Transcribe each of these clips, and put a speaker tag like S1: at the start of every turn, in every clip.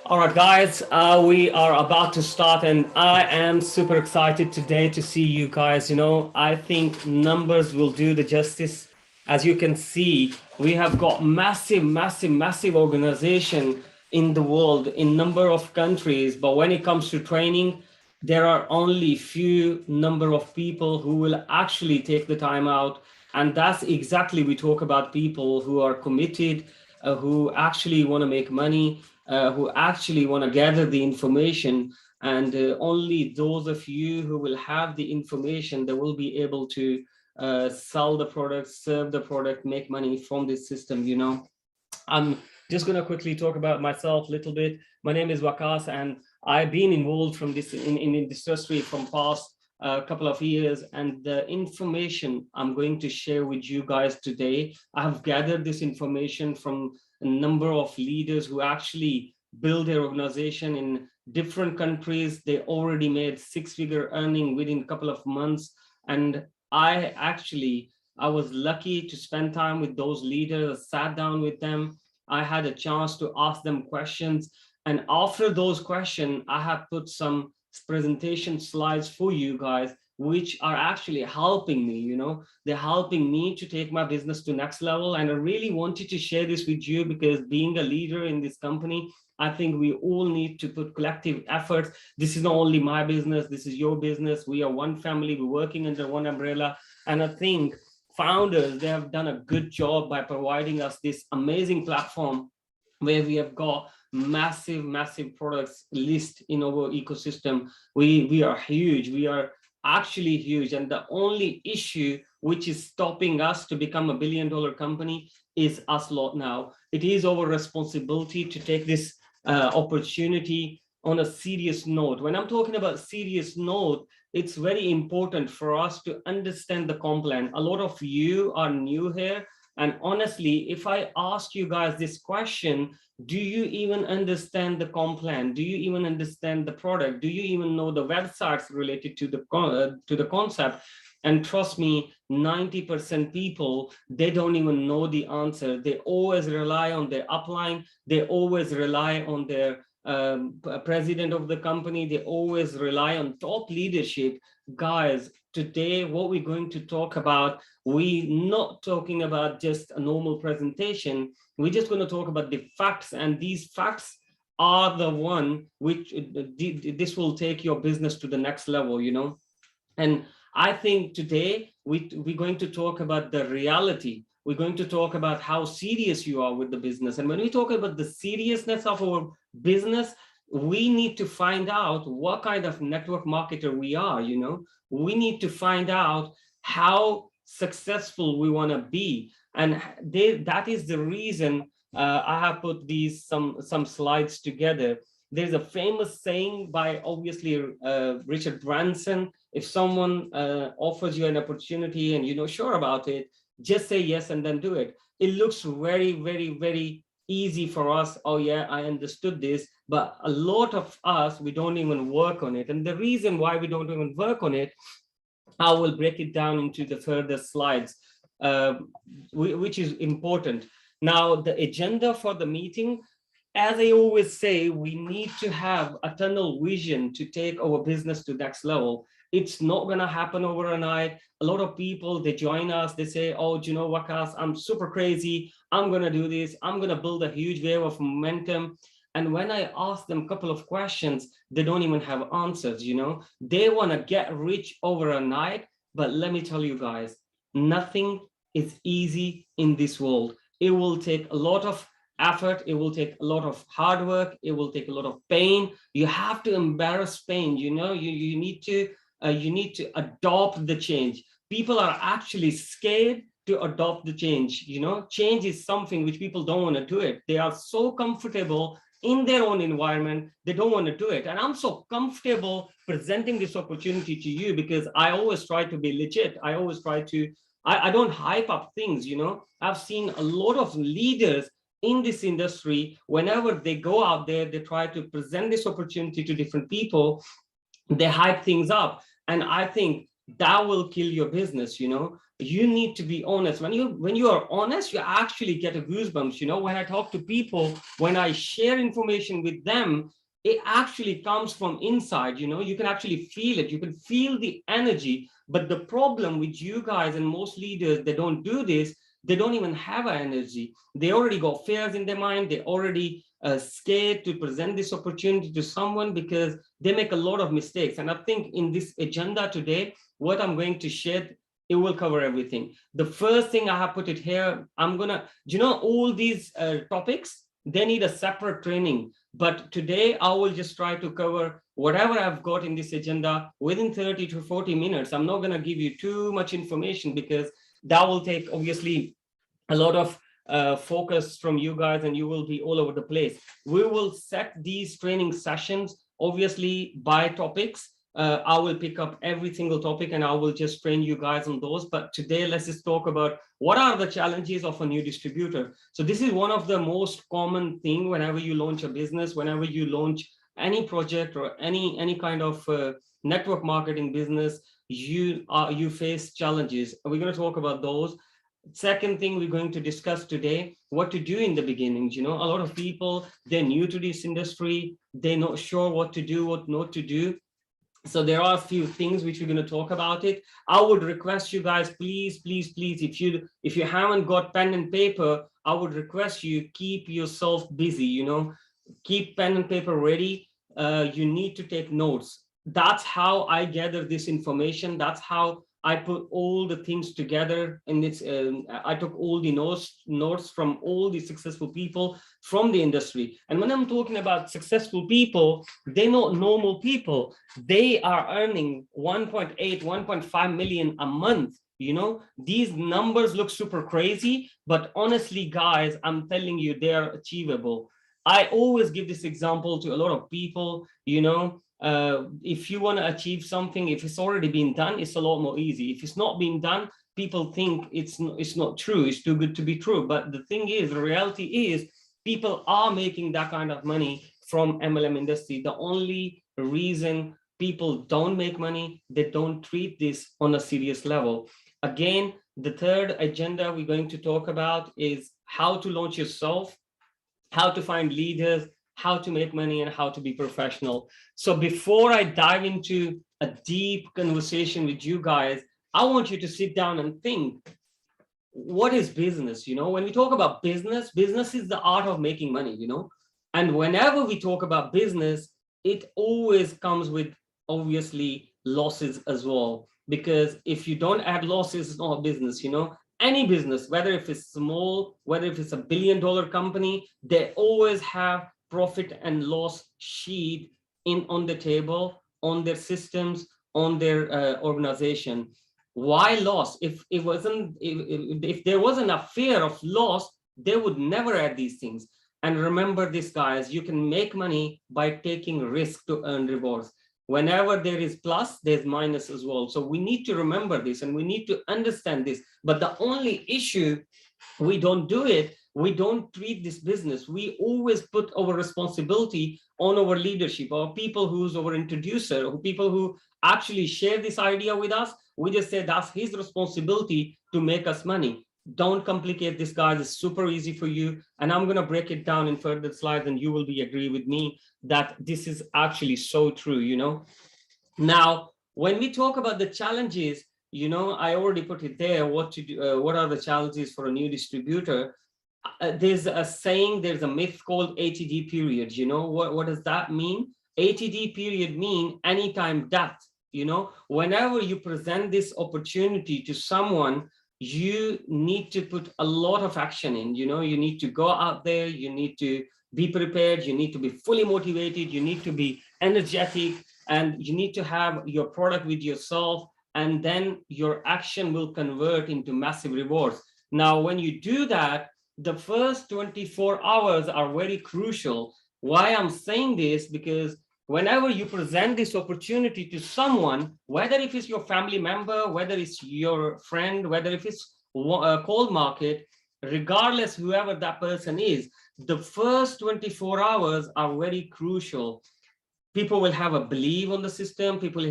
S1: All right, guys, we are about to start, and I am super excited today to see you guys. I think numbers will do the justice. As you can see, we have got massive, massive, massive organization in the world, in number of countries. But when it comes to training, there are only few number of people who will actually take the time out. And that's exactly, we talk about people who are committed, who actually want to make money, who actually want to gather the information, and only those of you who will have the information that will be able to sell the product, serve the product, make money from this system. I'm just going to quickly talk about myself a little bit. My name is Waqas, and I've been involved from this in this industry from past couple of years. And the information I'm going to share with you guys today, I have gathered this information from a number of leaders who actually build their organization in different countries. They already made six-figure earning within a couple of months. And I was lucky to spend time with those leaders. I sat down with them. I had a chance to ask them questions. And after those questions, I have put some presentation slides for you guys, which are actually helping me. They're helping me to take my business to next level. And I really wanted to share this with you because being a leader in this company, I think we all need to put collective efforts. This is not only my business, this is your business. We are one family, we're working under one umbrella. And I think founders, they have done a good job by providing us this amazing platform where we have got massive, massive products list in our ecosystem. We are huge. We are actually huge. And the only issue which is stopping us to become $1 billion company is us lot now. It is our responsibility to take this opportunity on a serious note. When I'm talking about serious note, it's very important for us to understand the comp plan. A lot of you are new here. And honestly, if I ask you guys this question, do you even understand the comp plan? Do you even understand the product? Do you even know the websites related to the concept? And trust me, 90% people, they don't even know the answer. They always rely on their upline. They always rely on their president of the company. They always rely on top leadership. Guys, today what we're going to talk about, we're not talking about just a normal presentation. We're just going to talk about the facts, and these facts are the one which this will take your business to the next level. And I think today we're going to talk about the reality. We're going to talk about how serious you are with the business. And when we talk about the seriousness of our business, we need to find out what kind of network marketer we are. We need to find out how successful we want to be. And that is the reason I have put these some slides together. There's a famous saying by obviously Richard Branson: if someone offers you an opportunity and you're not sure about it, just say yes and then do it. It looks very, very, very easy for us. Oh yeah, I understood this. But a lot of us, we don't even work on it. And the reason why we don't even work on it, I will break it down into the further slides, which is important. Now, the agenda for the meeting, as I always say, we need to have a tunnel vision to take our business to next level. It's not going to happen overnight. A lot of people, they join us, they say, oh, do you know, Waqas, I'm super crazy. I'm going to do this. I'm going to build a huge wave of momentum. And when I ask them a couple of questions, they don't even have answers. They want to get rich over a night. But let me tell you guys, nothing is easy in this world. It will take a lot of effort. It will take a lot of hard work. It will take a lot of pain. You have to embrace pain. You need to adopt the change. People are actually scared to adopt the change. Change is something which people don't want to do it. They are so comfortable in their own environment, they don't want to do it. And I'm so comfortable presenting this opportunity to you because I always try to be legit. I always try to, I don't hype up things. I've seen a lot of leaders in this industry, whenever they go out there, they try to present this opportunity to different people, they hype things up. And I think that will kill your business. you need to be honest. When you are honest, you actually get a goosebumps. When I talk to people, when I share information with them, it actually comes from inside. You can actually feel it. You can feel the energy. But the problem with you guys and most leaders, they don't do this. They don't even have an energy. They already got fears in their mind. They already scared to present this opportunity to someone because they make a lot of mistakes. And I think in this agenda today, what I'm going to share, it will cover everything. The first thing I have put it here, all these topics, they need a separate training. But today I will just try to cover whatever I've got in this agenda within 30 to 40 minutes. I'm not going to give you too much information because that will take obviously a lot of focus from you guys and you will be all over the place. We will set these training sessions obviously by topics. I will pick up every single topic and I will just train you guys on those. But today, let's just talk about what are the challenges of a new distributor. So this is one of the most common thing whenever you launch a business, whenever you launch any project or any kind of network marketing business, you face challenges. We're going to talk about those. Second thing we're going to discuss today, what to do in the beginning. A lot of people, they're new to this industry, they're not sure what to do, what not to do. So there are a few things which we're going to talk about it. I would request you guys, please, if you haven't got pen and paper, I would request you keep yourself busy, keep pen and paper ready. You need to take notes. That's how I gather this information. That's how I put all the things together. And I took all the notes from all the successful people from the industry. And when I'm talking about successful people, they're not normal people. They are earning 1.8, 1.5 million a month. These numbers look super crazy, but honestly, guys, I'm telling you, they are achievable. I always give this example to a lot of people. If you want to achieve something, if it's already been done, it's a lot more easy. If it's not been done, people think it's not true, it's too good to be true. But the thing is, the reality is, people are making that kind of money from MLM industry. The only reason people don't make money, they don't treat this on a serious level. Again, the third agenda we're going to talk about is how to launch yourself, how to find leaders, how to make money, and how to be professional. So before I dive into a deep conversation with you guys, I want you to sit down and think, what is business? When we talk about business, business is the art of making money, and whenever we talk about business, it always comes with obviously losses as well, because if you don't add losses, it's not a business. Any business, whether if it's small, whether if it's $1 billion company, they always have profit and loss sheet on the table, on their systems, on their organization. Why loss? If there wasn't a fear of loss, they would never add these things. And remember this, guys, you can make money by taking risk to earn rewards. Whenever there is plus, there's minus as well. So we need to remember this and we need to understand this. But the only issue, we don't do it. We don't treat this business. We always put our responsibility on our leadership, our people who's our introducer, or people who actually share this idea with us. We just say that's his responsibility to make us money. Don't complicate this, guys. It's super easy for you. And I'm going to break it down in further slides and you will agree with me that this is actually so true, Now, when we talk about the challenges, I already put it there, what to do, what are the challenges for a new distributor? There's a saying, there's a myth called ATD period. What does that mean? ATD period mean anytime that, whenever you present this opportunity to someone, you need to put a lot of action in. You need to go out there, you need to be prepared, you need to be fully motivated, you need to be energetic, and you need to have your product with yourself, and then your action will convert into massive rewards. Now, when you do that, the first 24 hours are very crucial. Why I'm saying this? Because whenever you present this opportunity to someone, whether if it's your family member, whether it's your friend, whether if it's a cold market, regardless whoever that person is, the first 24 hours are very crucial. People will have a belief on the system. People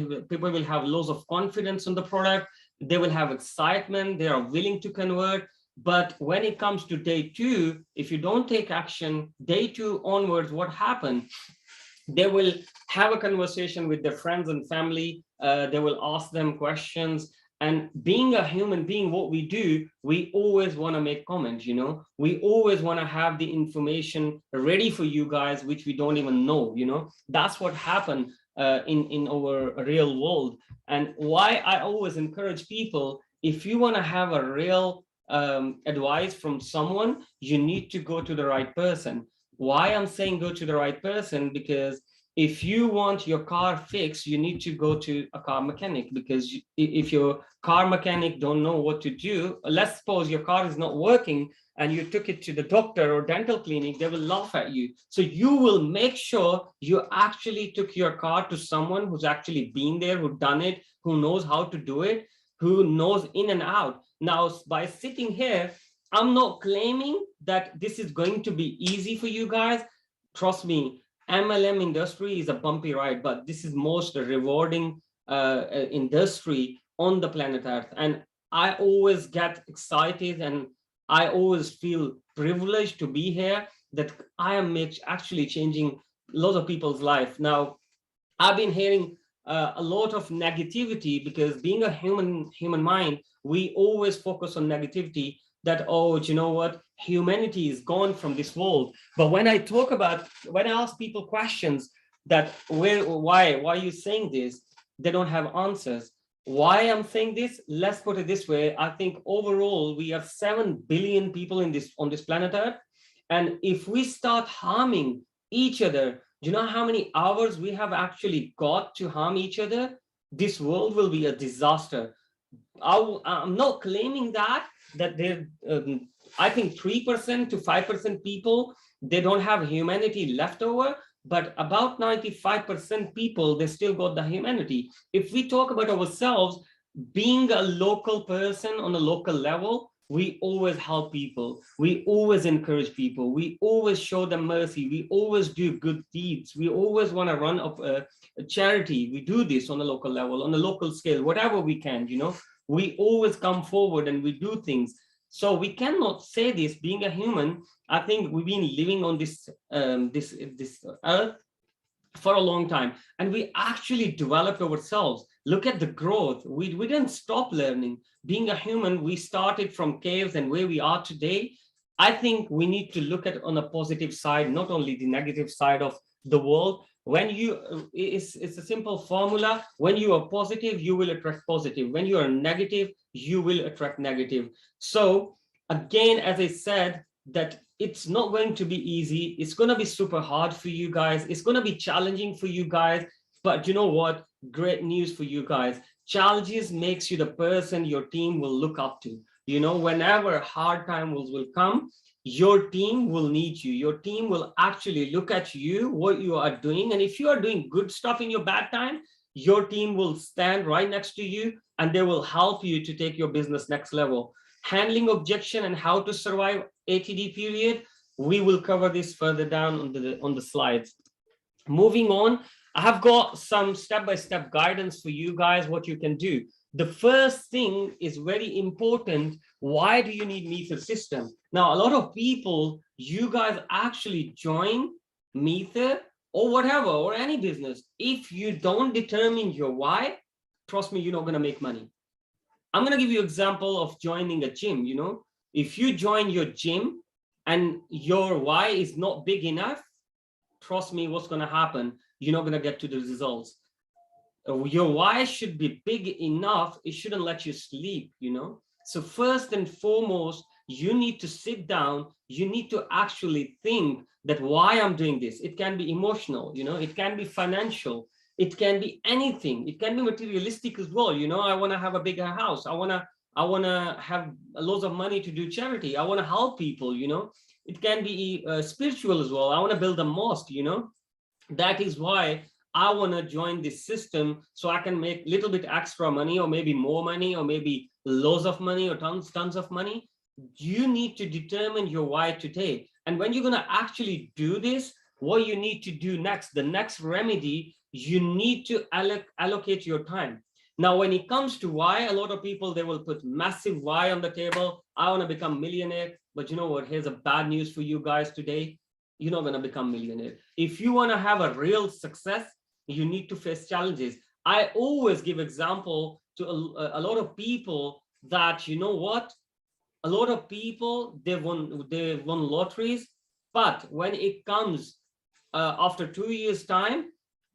S1: will have loads of confidence on the product. they will have excitement, they are willing to convert. But when it comes to day two, if you don't take action, day two onwards, what happens? They will have a conversation with their friends and family. They will ask them questions. And being a human being, what we do, we always want to make comments, you know, we always want to have the information ready for you guys, which we don't even know, you know. That's what happened in our real world. And why I always encourage people, if you want to have a real advice from someone, you need to go to the right person. Why I'm saying go to the right person? Because if you want your car fixed, you need to go to a car mechanic, because if your car mechanic don't know what to do, let's suppose your car is not working and you took it to the doctor or dental clinic, they will laugh at you. So you will make sure you actually took your car to someone who's actually been there, who done it, who knows how to do it, who knows in and out. Now, by sitting here, I'm not claiming that this is going to be easy for you guys. Trust me, MLM industry is a bumpy ride, but this is most rewarding industry on the planet Earth. And I always get excited and I always feel privileged to be here, that I am actually changing lots of people's life. Now, I've been hearing a lot of negativity, because being a human mind, we always focus on negativity, that, oh, you know what, humanity is gone from this world. But when I talk about, when I ask people questions that why are you saying this, they don't have answers. Why I'm saying this, let's put it this way. I think overall we are 7 billion people on this planet Earth. And if we start harming each other, do you know how many hours we have actually got to harm each other? This world will be a disaster. I'm not claiming that there, I think 3% to 5% people, they don't have humanity left over, but about 95% people, they still got the humanity. If we talk about ourselves, being a local person on a local level, we always help people, we always encourage people, we always show them mercy, we always do good deeds, we always want to run up a charity. We do this on a local level, on a local scale, whatever we can, you know. We always come forward and we do things. So we cannot say this, being a human. I think we've been living on this this earth for a long time, and we actually developed ourselves. Look at the growth. We didn't stop learning. Being a human, we started from caves, and where we are today, I think we need to look at on a positive side, not only the negative side of the world. When you, it's a simple formula. When you are positive, you will attract positive. When you are negative, you will attract negative. So again, as I said, that it's not going to be easy. It's going to be super hard for you guys. It's going to be challenging for you guys. But you know what? Great news for you guys. Challenges makes you the person your team will look up to. You know, whenever hard times will come, your team will need you. Your team will actually look at you, what you are doing. And if you are doing good stuff in your bad time, your team will stand right next to you and they will help you to take your business next level. Handling objection and how to survive ATD period, we will cover this further down on the slides. Moving on, I have got some step-by-step guidance for you guys, what you can do. The first thing is very important. Why do you need Mether system? Now, a lot of people, you guys actually join Mether or whatever, or any business. If you don't determine your why, trust me, you're not going to make money. I'm going to give you an example of joining a gym. You know, if you join your gym and your why is not big enough, trust me, what's going to happen? You're not going to get to the results. Your why should be big enough. It shouldn't let you sleep, you know. So first and foremost, you need to sit down. You need to actually think that why I'm doing this. It can be emotional, you know, it can be financial. It can be anything. It can be materialistic as well. You know, I want to have a bigger house. I want to have loads of money to do charity. I want to help people, you know. It can be spiritual as well. I want to build a mosque, you know. That is why I want to join this system, so I can make a little bit extra money, or maybe more money, or maybe loads of money, or tons of money. You need to determine your why today. And when you're going to actually do this, what you need to do next, the next remedy, you need to allocate your time. Now, when it comes to why, a lot of people, they will put massive why on the table. I want to become millionaire. But you know what? Here's a bad news for you guys today. You're not going to become millionaire. If you want to have a real success, you need to face challenges. I always give example to a lot of people that, you know what? A lot of people, they won lotteries, but when it comes after 2 years time,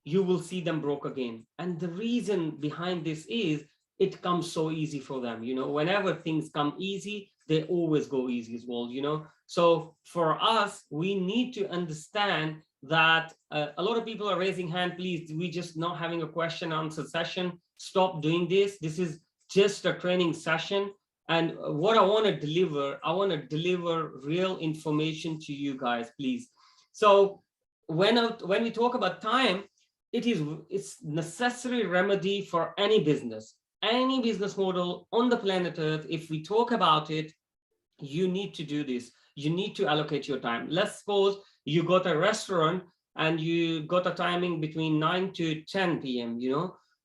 S1: you will see them broke again. And the reason behind this is it comes so easy for them. Whenever things come easy, they always go easy as well. So for us, we need to understand that a lot of people are raising hand. Please, we just not having a question answer session. Stop doing this. This is just a training session. And what I want to deliver real information to you guys, please. So when we talk about time, it's necessary remedy for any business model on the planet Earth. If we talk about it, you need to do this. You need to allocate your time. Let's suppose you got a restaurant and you got a timing between 9 to 10 p.m.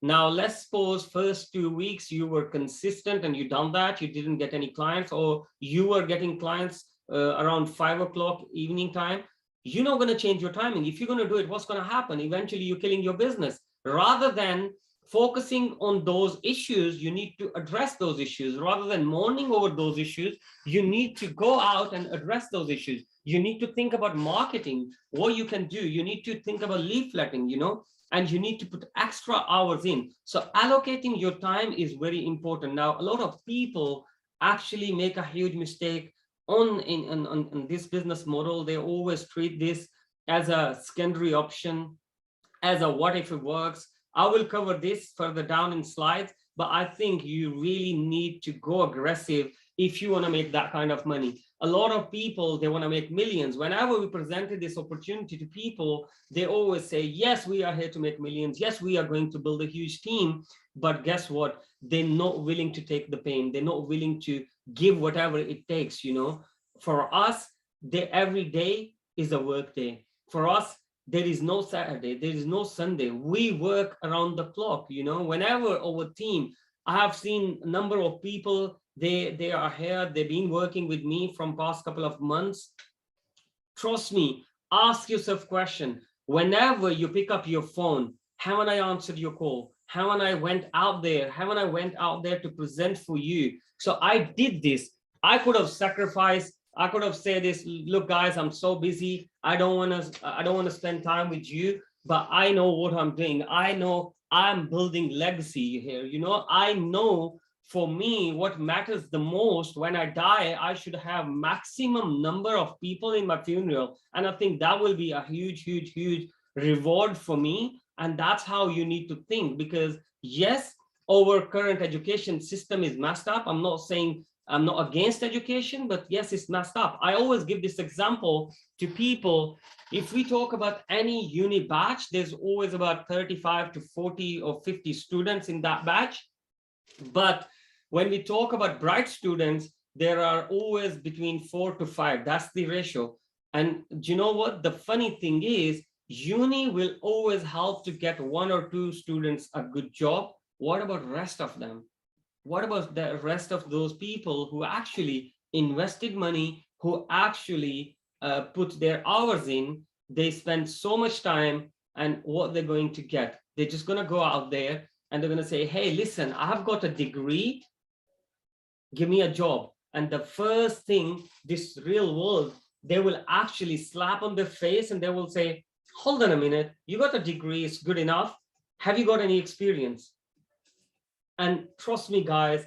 S1: Now let's suppose first 2 weeks you were consistent and you done that, you didn't get any clients, or you were getting clients around 5 o'clock evening time. You're not going to change your timing. If you're going to do it, what's going to happen? Eventually you're killing your business. Rather than focusing on those issues, you need to address those issues. Rather than mourning over those issues, you need to go out and address those issues. You need to think about marketing, what you can do. You need to think about leafletting, and you need to put extra hours in. So allocating your time is very important. Now, a lot of people actually make a huge mistake on this business model. They always treat this as a secondary option, as a what if it works. I will cover this further down in slides, but I think you really need to go aggressive if you want to make that kind of money. A lot of people, they want to make millions. Whenever we presented this opportunity to people, they always say, yes, we are here to make millions. Yes, we are going to build a huge team. But guess what? They're not willing to take the pain. They're not willing to give whatever it takes. For us, every day is a work day. For us, there is no Saturday, there is no Sunday. We work around the clock. Whenever our team, I have seen a number of people, they are here, they've been working with me from past couple of months. Trust me, ask yourself question. Whenever you pick up your phone, haven't I answered your call? Haven't I went out there? Haven't I went out there to present for you? So I did this. I could have sacrificed. I could have said this, look, guys, I'm so busy. I don't want to spend time with you, but I know what I'm doing. I know I'm building legacy here. I know for me, what matters the most when I die, I should have maximum number of people in my funeral. And I think that will be a huge, huge, huge reward for me. And that's how you need to think, because yes, our current education system is messed up. I'm not saying I'm not against education, but yes, it's messed up. I always give this example to people. If we talk about any uni batch, there's always about 35 to 40 or 50 students in that batch. But when we talk about bright students, there are always between 4 to 5. That's the ratio. And do you know what? The funny thing is, uni will always help to get 1 or 2 students a good job. What about the rest of them? What about the rest of those people who actually invested money, who actually put their hours in? They spend so much time, and what they're going to get? They're just going to go out there and they're going to say, hey, listen, I've got a degree, give me a job. And the first thing, this real world, they will actually slap on their face and they will say, hold on a minute, you got a degree, it's good enough. Have you got any experience? And trust me, guys,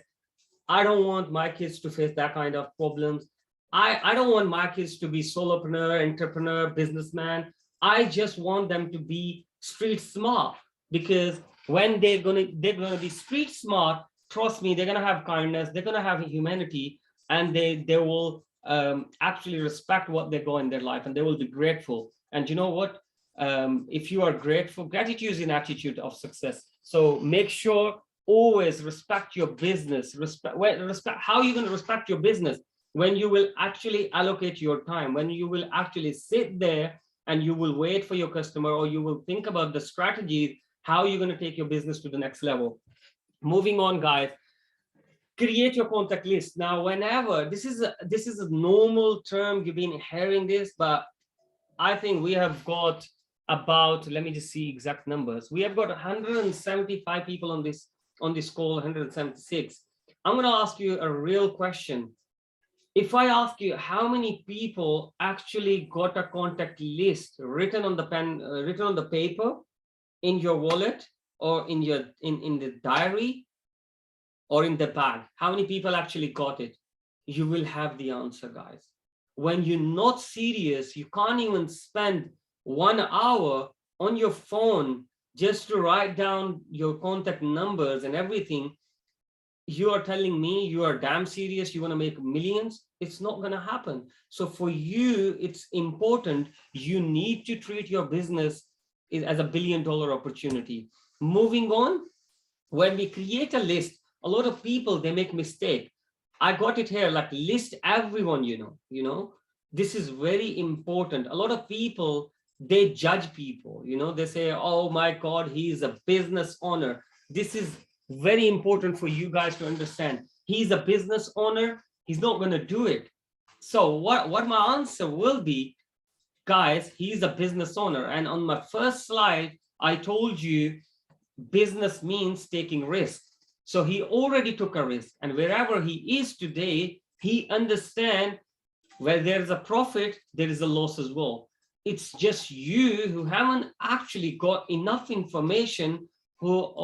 S1: I don't want my kids to face that kind of problems. I don't want my kids to be solopreneur, entrepreneur, businessman. I just want them to be street smart, because when they're gonna be street smart, trust me, they're gonna have kindness, they're gonna have humanity, and they will actually respect what they go in their life, and they will be grateful. And you know what? If you are grateful, gratitude is an attitude of success. So make sure always respect your business. Respect how you're going to respect your business when you will actually allocate your time, when you will actually sit there and you will wait for your customer, or you will think about the strategies, how you're going to take your business to the next level. Moving on, guys, create your contact list. Now, whenever this is a normal term, you've been hearing this, but I think we have got about, let me just see exact numbers. We have got 175 people on this call, 176. I'm going to ask you a real question. If I ask you how many people actually got a contact list written on the pen, written on the paper in your wallet or in your in the diary or in the bag, how many people actually got it? You will have the answer, guys. When you're not serious, you can't even spend 1 hour on your phone just to write down your contact numbers and everything. You are telling me you are damn serious, you want to make millions? It's not going to happen. So for you, it's important. You need to treat your business as a billion-dollar opportunity. Moving on, when we create a list, a lot of people, they make mistake. I got it here, like list everyone, this is very important. A lot of people, they judge people, they say, oh my God, he is a business owner. This is very important for you guys to understand. He's a business owner. He's not going to do it. So what my answer will be, guys, he's a business owner. And on my first slide, I told you business means taking risk. So he already took a risk, and wherever he is today, he understands where there's a profit, there is a loss as well. It's just you who haven't actually got enough information, who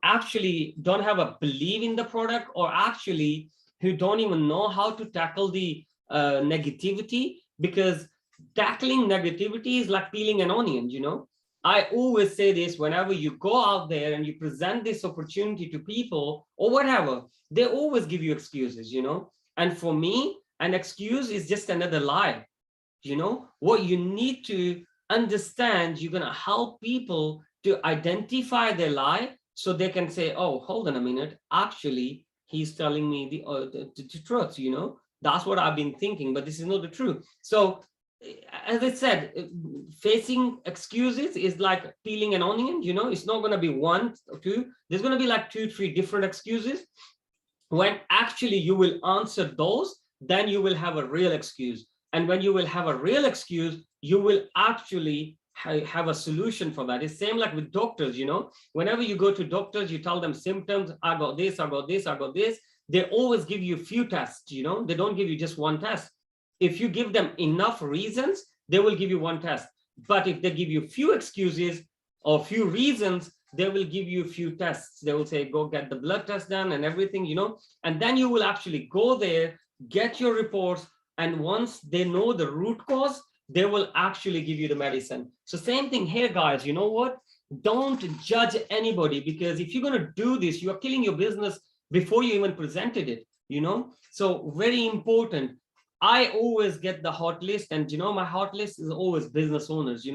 S1: actually don't have a belief in the product, or actually who don't even know how to tackle the negativity, because tackling negativity is like peeling an onion, I always say this, whenever you go out there and you present this opportunity to people or whatever, they always give you excuses, And for me, an excuse is just another lie. What you need to understand, you're going to help people to identify their lie so they can say, oh, hold on a minute. Actually, he's telling me the truth, That's what I've been thinking, but this is not the truth. So as I said, facing excuses is like peeling an onion, it's not going to be one or two. There's going to be like 2-3 different excuses. When actually you will answer those, then you will have a real excuse. And when you will have a real excuse, you will actually have a solution for that. It's same like with doctors, whenever you go to doctors, you tell them symptoms, I got this, I got this, I got this. They always give you a few tests, they don't give you just one test. If you give them enough reasons, they will give you one test. But if they give you few excuses or few reasons, they will give you a few tests. They will say, go get the blood test done and everything, and then you will actually go there, get your reports. And once they know the root cause, they will actually give you the medicine. So same thing here, guys. You know what? Don't judge anybody, because if you're going to do this, you are killing your business before you even presented it, So very important. I always get the hot list, and my hot list is always business owners.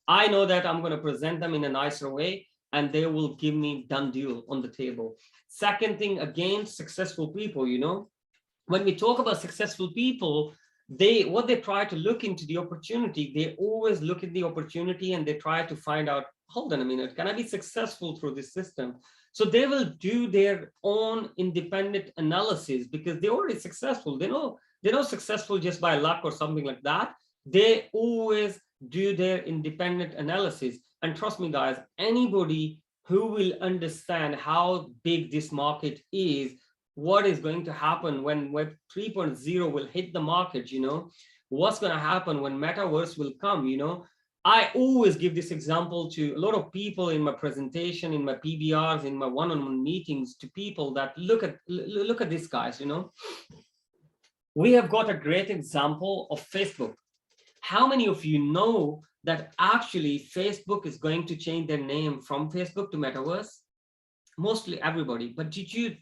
S1: I know that I'm going to present them in a nicer way, and they will give me done deal on the table. Second thing, again, successful people. When we talk about successful people, what they try to look into the opportunity, they always look at the opportunity and they try to find out, hold on a minute, can I be successful through this system? So they will do their own independent analysis, because they're already successful. They're not successful just by luck or something like that. They always do their independent analysis. And trust me, guys, anybody who will understand how big this market is, what is going to happen when Web 3.0 will hit the market, what's going to happen when metaverse will come, I always give this example to a lot of people in my presentation, in my PBRs, in my one-on-one meetings, to people that look at this, guys, We have got a great example of Facebook. How many of you know that actually Facebook is going to change their name from Facebook to Metaverse? Mostly everybody. But did you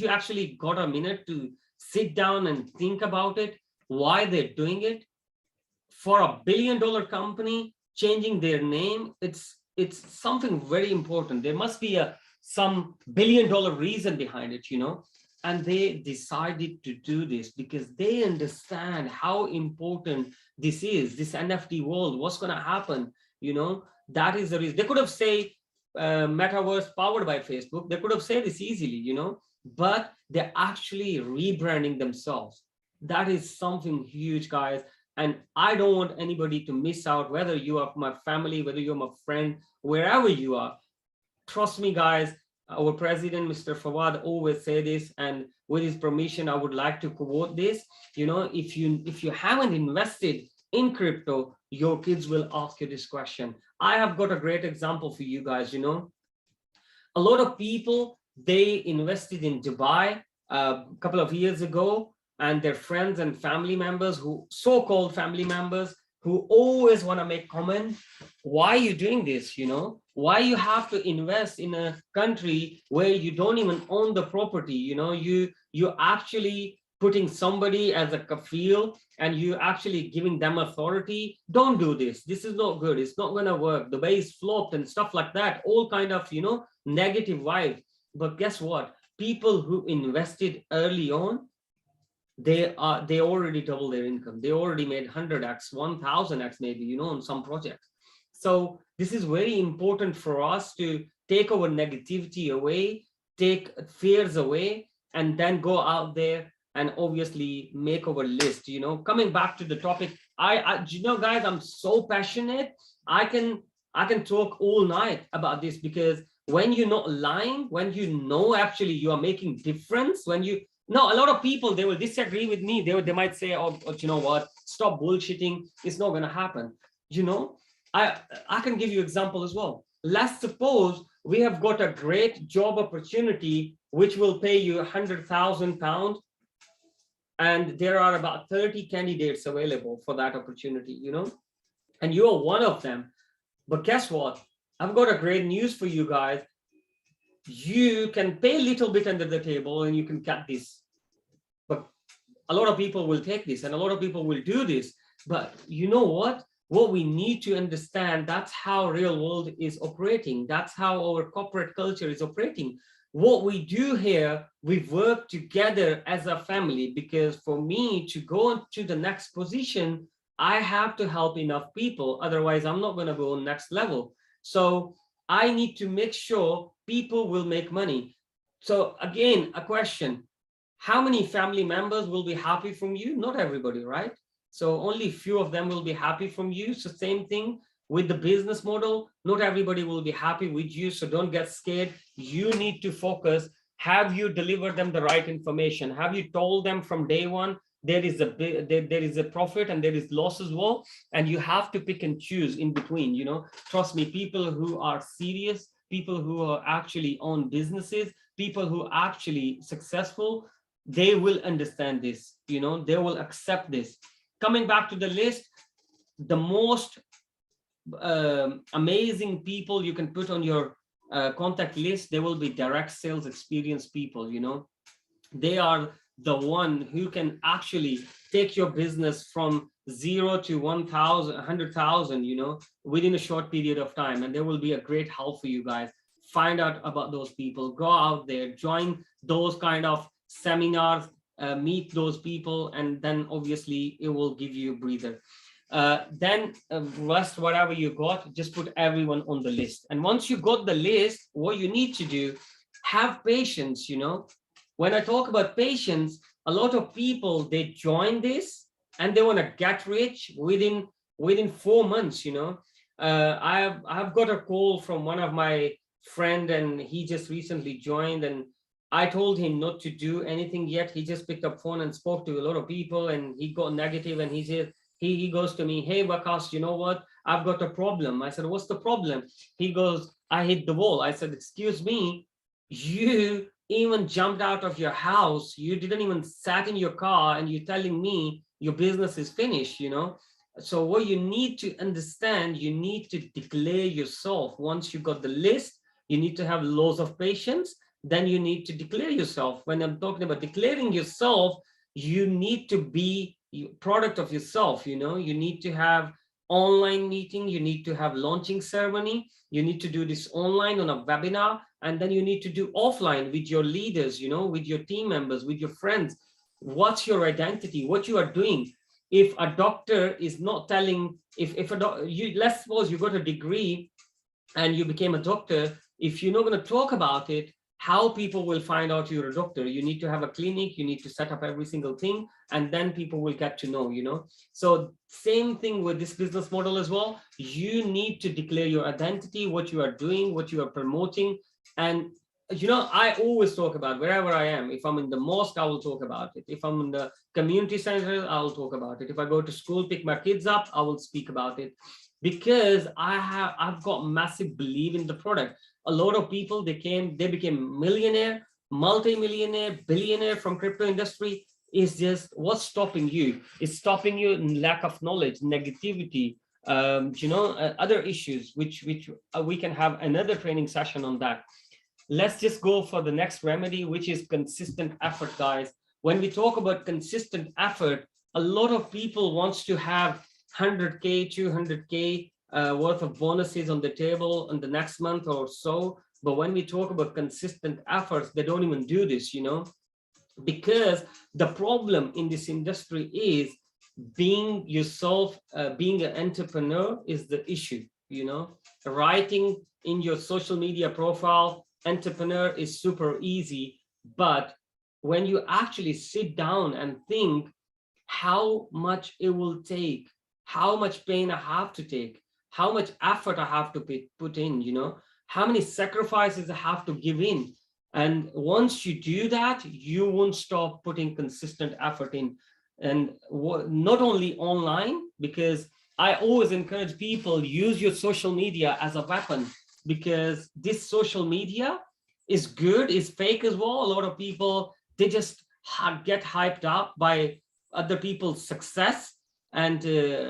S1: actually got a minute to sit down and think about it, why they're doing it? For a billion-dollar company changing their name, it's something very important. There must be some billion-dollar reason behind it, And they decided to do this because they understand how important this is, this NFT world, what's going to happen, That is the reason. They could have said, metaverse powered by Facebook. They could have said this easily, but they're actually rebranding themselves. That is something huge, guys. And I don't want anybody to miss out, whether you are my family, whether you're my friend, wherever you are. Trust me, guys, our president, Mr. Fawad, always say this, and with his permission, I would like to quote this. If you haven't invested in crypto, your kids will ask you this question. I have got a great example for you guys. A lot of people, they invested in Dubai a couple of years ago, and their friends and family members, who so-called family members, who always want to make comment, why are you doing this? Why you have to invest in a country where you don't even own the property? You're actually putting somebody as a kafil, and you actually giving them authority. Don't do this. This is not good. It's not going to work. The way it's flopped and stuff like that, all kind of negative vibes. But guess what? People who invested early on, they already double their income. They already made 100x, 1000x maybe, on some projects. So this is very important for us to take our negativity away, take fears away, and then go out there and obviously make our list. Coming back to the topic, guys, I'm so passionate. I can talk all night about this, because when you're not lying, when actually you are making difference, a lot of people, they will disagree with me. They might say, oh, you know what, stop bullshitting. It's not going to happen. I can give you example as well. Let's suppose we have got a great job opportunity, which will pay you £100,000, and there are about 30 candidates available for that opportunity, and you are one of them. But guess what? I've got a great news for you guys. You can pay a little bit under the table and you can cut this. But a lot of people will take this, and a lot of people will do this. But you know what? What we need to understand, that's how real world is operating. That's how our corporate culture is operating. What we do here, we work together as a family, because for me to go to the next position, I have to help enough people. Otherwise, I'm not going to go next level. So I need to make sure people will make money. So again, a question: how many family members will be happy from you? Not everybody, right? So only few of them will be happy from you. So same thing with the business model. Not everybody will be happy with you. So don't get scared. You need to focus. Have you delivered them the right information? Have you told them from day one there is a profit and there is loss as well? And you have to pick and choose in between. Trust me, people who are serious, people who are actually own businesses, people who are actually successful, they will understand this. They will accept this. Coming back to the list, the most amazing people you can put on your contact list, they will be direct sales experienced people. They are the one who can actually take your business from 0 to 1,000, 100,000, within a short period of time. And there will be a great help for you guys. Find out about those people, go out there, join those kind of seminars, meet those people, and then obviously it will give you a breather. Then rest whatever you got, just put everyone on the list. And once you got the list, what you need to do, have patience. When I talk about patience, a lot of people, they join this and they want to get rich within 4 months. I've got a call from one of my friend, and he just recently joined, and I told him not to do anything yet. He just picked up phone and spoke to a lot of people, and he got negative, and he said, he goes to me, hey Waqas, you know what, I've got a problem. I said, what's the problem? He goes, I hit the wall. I said, excuse me, you even jumped out of your house, you didn't even sat in your car, and you're telling me your business is finished. So what you need to understand, you need to declare yourself. Once you got the list, you need to have loads of patience. Then you need to declare yourself. When I'm talking about declaring yourself, you need to be product of yourself. You need to have online meeting, you need to have launching ceremony, you need to do this online on a webinar, and then you need to do offline with your leaders, with your team members, with your friends. What's your identity, what you are doing? If a doctor is not telling, let's suppose you got a degree and you became a doctor, if you're not going to talk about it, how people will find out you're a doctor? You need to have a clinic, you need to set up every single thing, and then people will get to know, you know. So same thing with this business model as well. You need to declare your identity, what you are doing, what you are promoting. And you know, I always talk about wherever I am. If I'm in the mosque, I will talk about it. If I'm in the community center, I'll talk about it. If I go to school, pick my kids up, I will speak about it, because I've got massive belief in the product. A lot of people, they became millionaire, multi-millionaire, billionaire from crypto industry. Is just what's stopping you? It's stopping you in lack of knowledge, negativity, other issues, which we can have another training session on that. Let's just go for the next remedy, which is consistent effort, guys. When we talk about consistent effort, a lot of people wants to have 100K, 200K worth of bonuses on the table in the next month or so. But when we talk about consistent efforts, they don't even do this, you know, because the problem in this industry is being yourself, being an entrepreneur is the issue, you know. Writing in your social media profile, entrepreneur, is super easy. But when you actually sit down and think how much it will take, how much pain I have to take, how much effort I have to put in, you know, how many sacrifices I have to give in. And once you do that, you won't stop putting consistent effort in. And not only online, because I always encourage people, use your social media as a weapon, because this social media is good, is fake as well. A lot of people, they just get hyped up by other people's success. And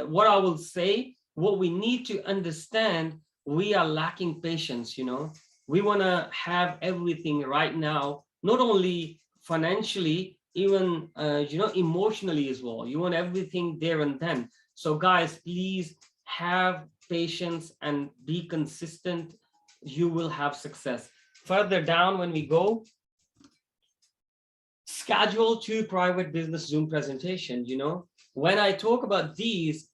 S1: what I will say, what we need to understand, we are lacking patience, you know. We want to have everything right now, not only financially, even emotionally as well. You want everything there and then. So guys, please have patience and be consistent. You will have success. Further down, when we go, schedule 2 private business Zoom presentations. You know, when I talk about these,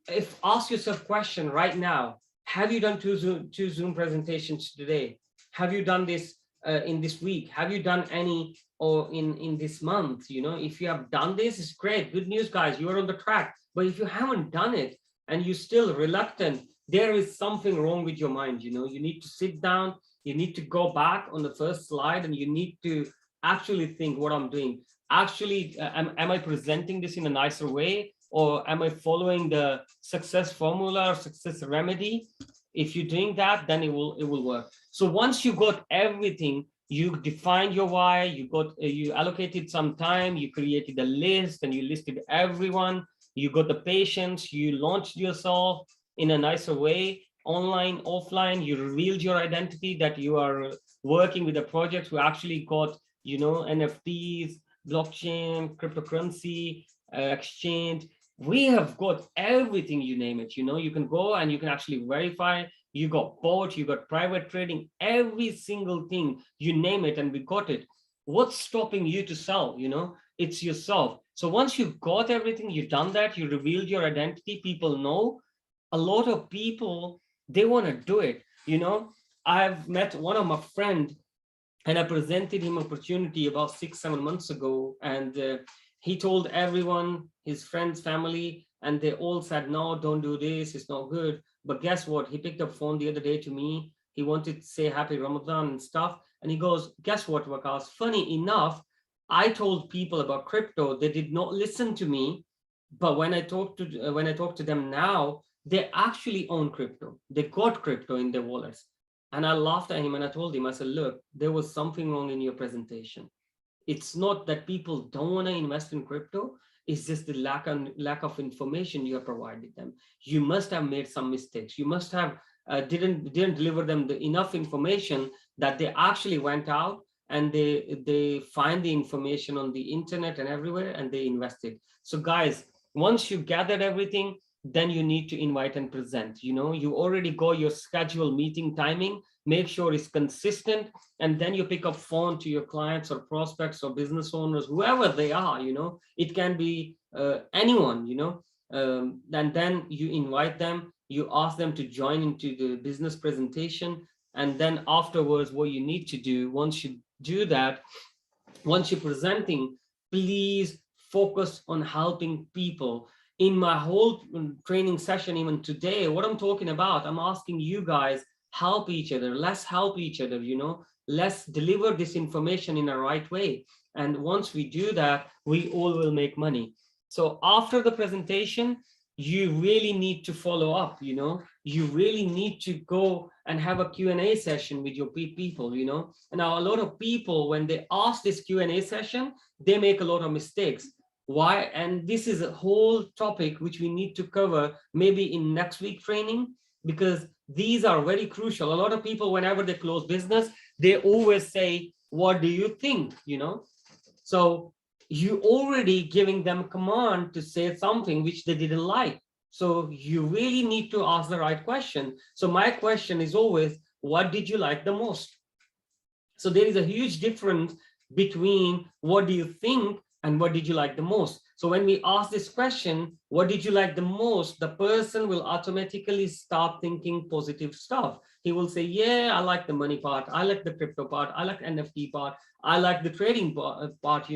S1: if ask yourself question right now, have you done two Zoom presentations today? Have you done this in this week? Have you done any or in this month? You know, if you have done this, it's great. Good news, guys, you are on the track. But if you haven't done it and you're still reluctant, there is something wrong with your mind. You know, you need to sit down, you need to go back on the first slide, and you need to actually think what I'm doing. Actually, am I presenting this in a nicer way? Or am I following the success formula or success remedy? If you're doing that, then it will work. So once you got everything, you defined your why, you allocated some time, you created a list and you listed everyone, you got the patience, you launched yourself in a nicer way, online, offline, you revealed your identity that you are working with a project who actually got, you know, NFTs, blockchain, cryptocurrency, exchange. We have got everything, you name it. You know, you can go and you can actually verify. You got bot, you got private trading, every single thing, you name it, and we got it. What's stopping you to sell? You know, it's yourself. So once you've got everything, you've done that, you revealed your identity, people know. A lot of people, they want to do it. You know, I've met one of my friends and I presented him opportunity about 6-7 months ago, and he told everyone, his friends, family, and they all said, no, don't do this, it's not good. But guess what? He picked up phone the other day to me. He wanted to say happy Ramadan and stuff. And he goes, guess what, Waqas? Funny enough, I told people about crypto. They did not listen to me. But when I talk to them now, they actually own crypto. They got crypto in their wallets. And I laughed at him and I told him, I said, look, there was something wrong in your presentation. It's not that people don't want to invest in crypto. It's just the lack of information you have provided them. You must have made some mistakes. You must have didn't deliver them enough information that they actually went out and they find the information on the internet and everywhere and they invested. So guys, once you gathered everything, then you need to invite and present. You know, you already got your scheduled meeting timing, make sure it's consistent, and then you pick up phone to your clients or prospects or business owners, whoever they are. You know, it can be anyone, you know, and then you invite them, you ask them to join into the business presentation. And then afterwards, what you need to do, once you do that, once you're presenting, please focus on helping people. In my whole training session, even today, what I'm talking about, I'm asking you guys, help each other. Let's help each other, let's deliver this information in a right way. And once we do that, we all will make money. So after the presentation, you really need to follow up, you really need to go and have a Q&A session with your people, And now a lot of people, when they ask this Q&A session, they make a lot of mistakes. Why? And this is a whole topic which we need to cover maybe in next week training, because these are very crucial. A lot of people, whenever they close business, they always say, what do you think? So you already giving them a command to say something which they didn't like. So you really need to ask the right question. So my question is always, what did you like the most? So there is a huge difference between what do you think and what did you like the most. So when we ask this question, what did you like the most, the person will automatically start thinking positive stuff. He will say, yeah, I like the money part, I like the crypto part, I like NFT part, I like the trading part,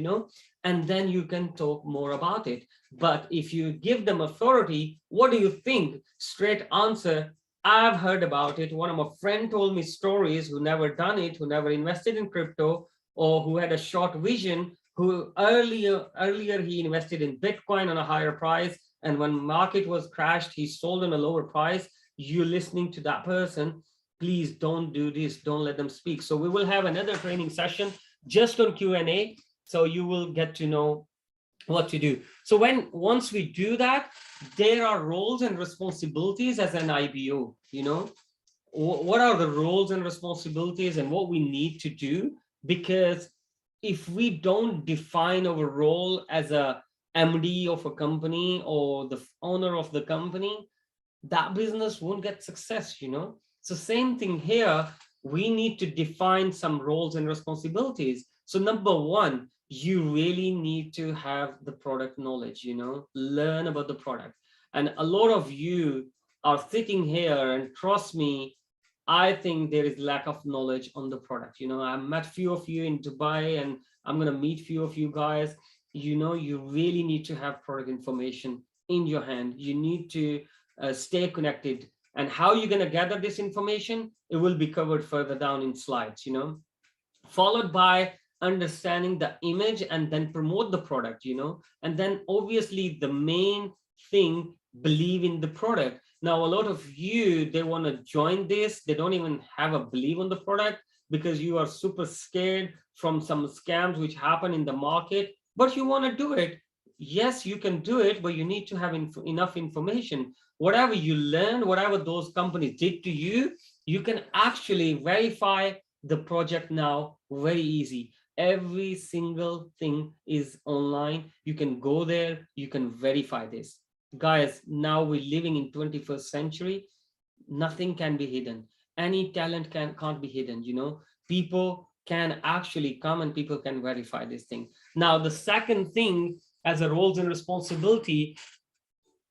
S1: and then you can talk more about it. But if you give them authority, what do you think? Straight answer, I've heard about it. One of my friends told me stories who never done it, who never invested in crypto, or who had a short vision, who earlier he invested in Bitcoin on a higher price, and when market was crashed, he sold on a lower price. You listening to that person, please don't do this. Don't let them speak. So we will have another training session just on Q&A, so you will get to know what to do. So once we do that, there are roles and responsibilities as an IBO. What are the roles and responsibilities and what we need to do? Because if we don't define our role as a MD of a company or the owner of the company, that business won't get success. So same thing here, we need to define some roles and responsibilities. So number one, you really need to have the product knowledge, learn about the product. And a lot of you are sitting here, and trust me, I think there is lack of knowledge on the product. I met few of you in Dubai, and I'm going to meet few of you guys. You really need to have product information in your hand. You need to stay connected. And how you're going to gather this information, it will be covered further down in slides, followed by understanding the image and then promote the product, and then obviously the main thing, believe in the product. Now, a lot of you, they want to join this. They don't even have a belief on the product because you are super scared from some scams which happen in the market, but you want to do it. Yes, you can do it, but you need to have enough information. Whatever you learn, whatever those companies did to you, you can actually verify the project now very easy. Every single thing is online. You can go there, you can verify this. Guys, now we're living in 21st century. Nothing can be hidden. Any talent can't be hidden. People can actually come and people can verify this thing. Now, the second thing, as a roles and responsibility,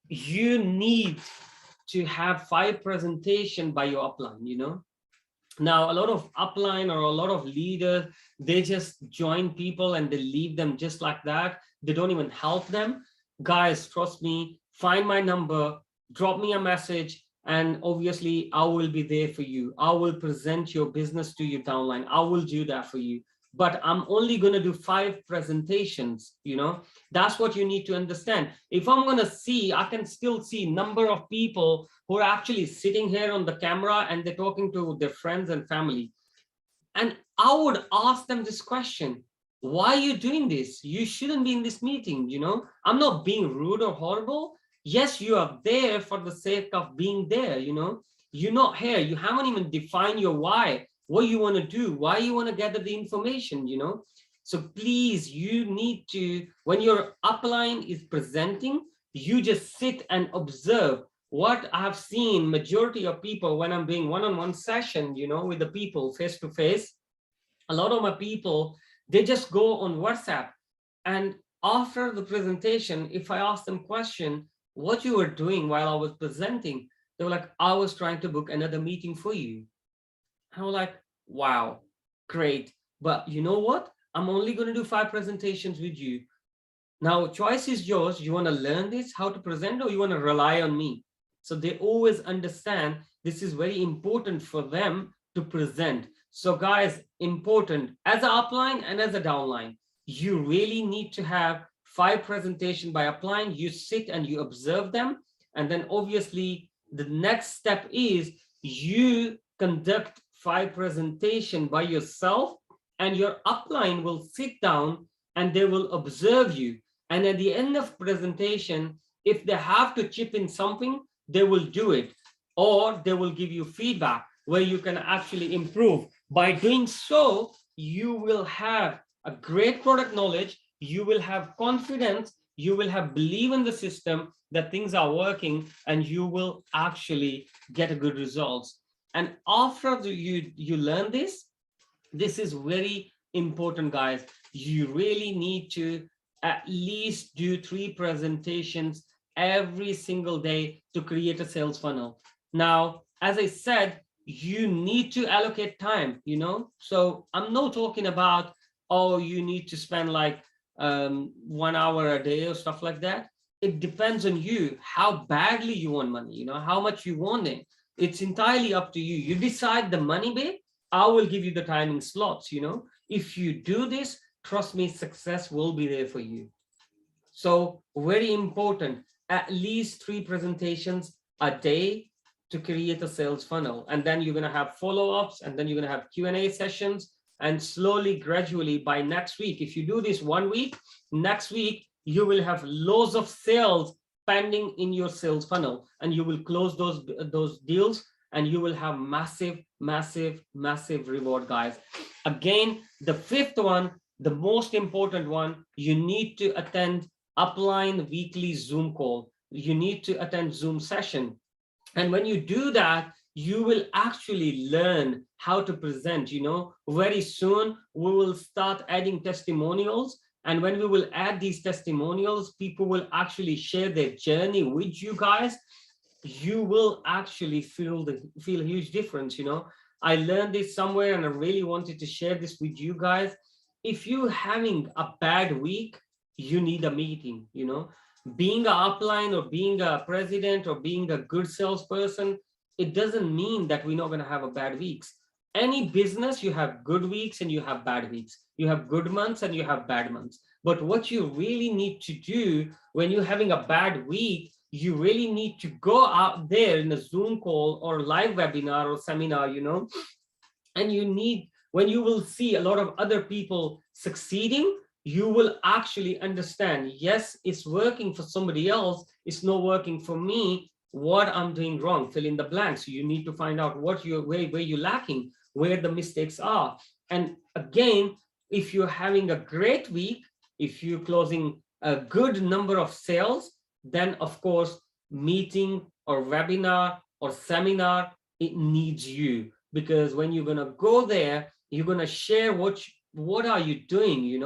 S1: you need to have 5 presentation by your upline. Now, a lot of upline or a lot of leaders, they just join people and they leave them just like that. They don't even help them. Guys, trust me, find my number, drop me a message, and obviously I will be there for you. I will present your business to you downline. I will do that for you. But I'm only going to do 5 presentations. That's what you need to understand. If I'm going to see, I can still see number of people who are actually sitting here on the camera and they're talking to their friends and family. And I would ask them this question: why are you doing this? You shouldn't be in this meeting. I'm not being rude or horrible. Yes, you are there for the sake of being there. You're not here. You haven't even defined your why, what you want to do, why you want to gather the information. So please, you need to, when your upline is presenting, you just sit and observe. What I've seen, majority of people, when I'm doing one-on-one session, with the people face to face, a lot of my people, they just go on WhatsApp. And after the presentation, if I ask them question, what you were doing while I was presenting, They were like, I was trying to book another meeting for you. I was like, wow, great. But you know what? I'm only going to do 5 presentations with you. Now, choice is yours. You want to learn this, how to present, or you want to rely on me? So they always understand this is very important for them to present. So guys, important as an upline and as a downline, you really need to have 5 presentations by upline. You sit and you observe them. And then obviously the next step is you conduct 5 presentation by yourself, and your upline will sit down and they will observe you. And at the end of presentation, if they have to chip in something, they will do it, or they will give you feedback where you can actually improve. By doing so, you will have a great product knowledge, you will have confidence, you will have belief in the system that things are working, and you will actually get a good results. And after you learn this is very important, guys. You really need to at least do 3 presentations every single day to create a sales funnel. Now, as I said, you need to allocate time, so I'm not talking about, oh, you need to spend like 1 hour a day or stuff like that. It depends on you, how badly you want money, how much you want it. It's entirely up to you. You decide the money bit. I will give you the timing slots. If you do this, trust me, success will be there for you. So very important, at least 3 presentations a day to create a sales funnel. And then you're going to have follow-ups, and then you're going to have Q&A sessions, and slowly, gradually by next week, if you do this 1 week, next week, you will have loads of sales pending in your sales funnel, and you will close those deals, and you will have massive, massive, massive reward, guys. Again, the 5th one, the most important one, you need to attend upline weekly Zoom call. You need to attend Zoom session. And when you do that, you will actually learn how to present. Very soon we will start adding testimonials. And when we will add these testimonials, people will actually share their journey with you guys. You will actually feel a huge difference. I learned this somewhere, and I really wanted to share this with you guys. If you're having a bad week, you need a meeting. Being an upline or being a president or being a good salesperson, it doesn't mean that we're not going to have a bad weeks. Any business, you have good weeks and you have bad weeks. You have good months and you have bad months. But what you really need to do when you're having a bad week, you really need to go out there in a Zoom call or live webinar or seminar, and you need, when you will see a lot of other people succeeding, you will actually understand, yes, it's working for somebody else, it's not working for me. What I'm doing wrong, fill in the blanks. So you need to find out what where you're lacking, where the mistakes are. And again, if you're having a great week, if you're closing a good number of sales, then of course, meeting or webinar or seminar, it needs you, because when you're going to go there, you're going to share what are you doing,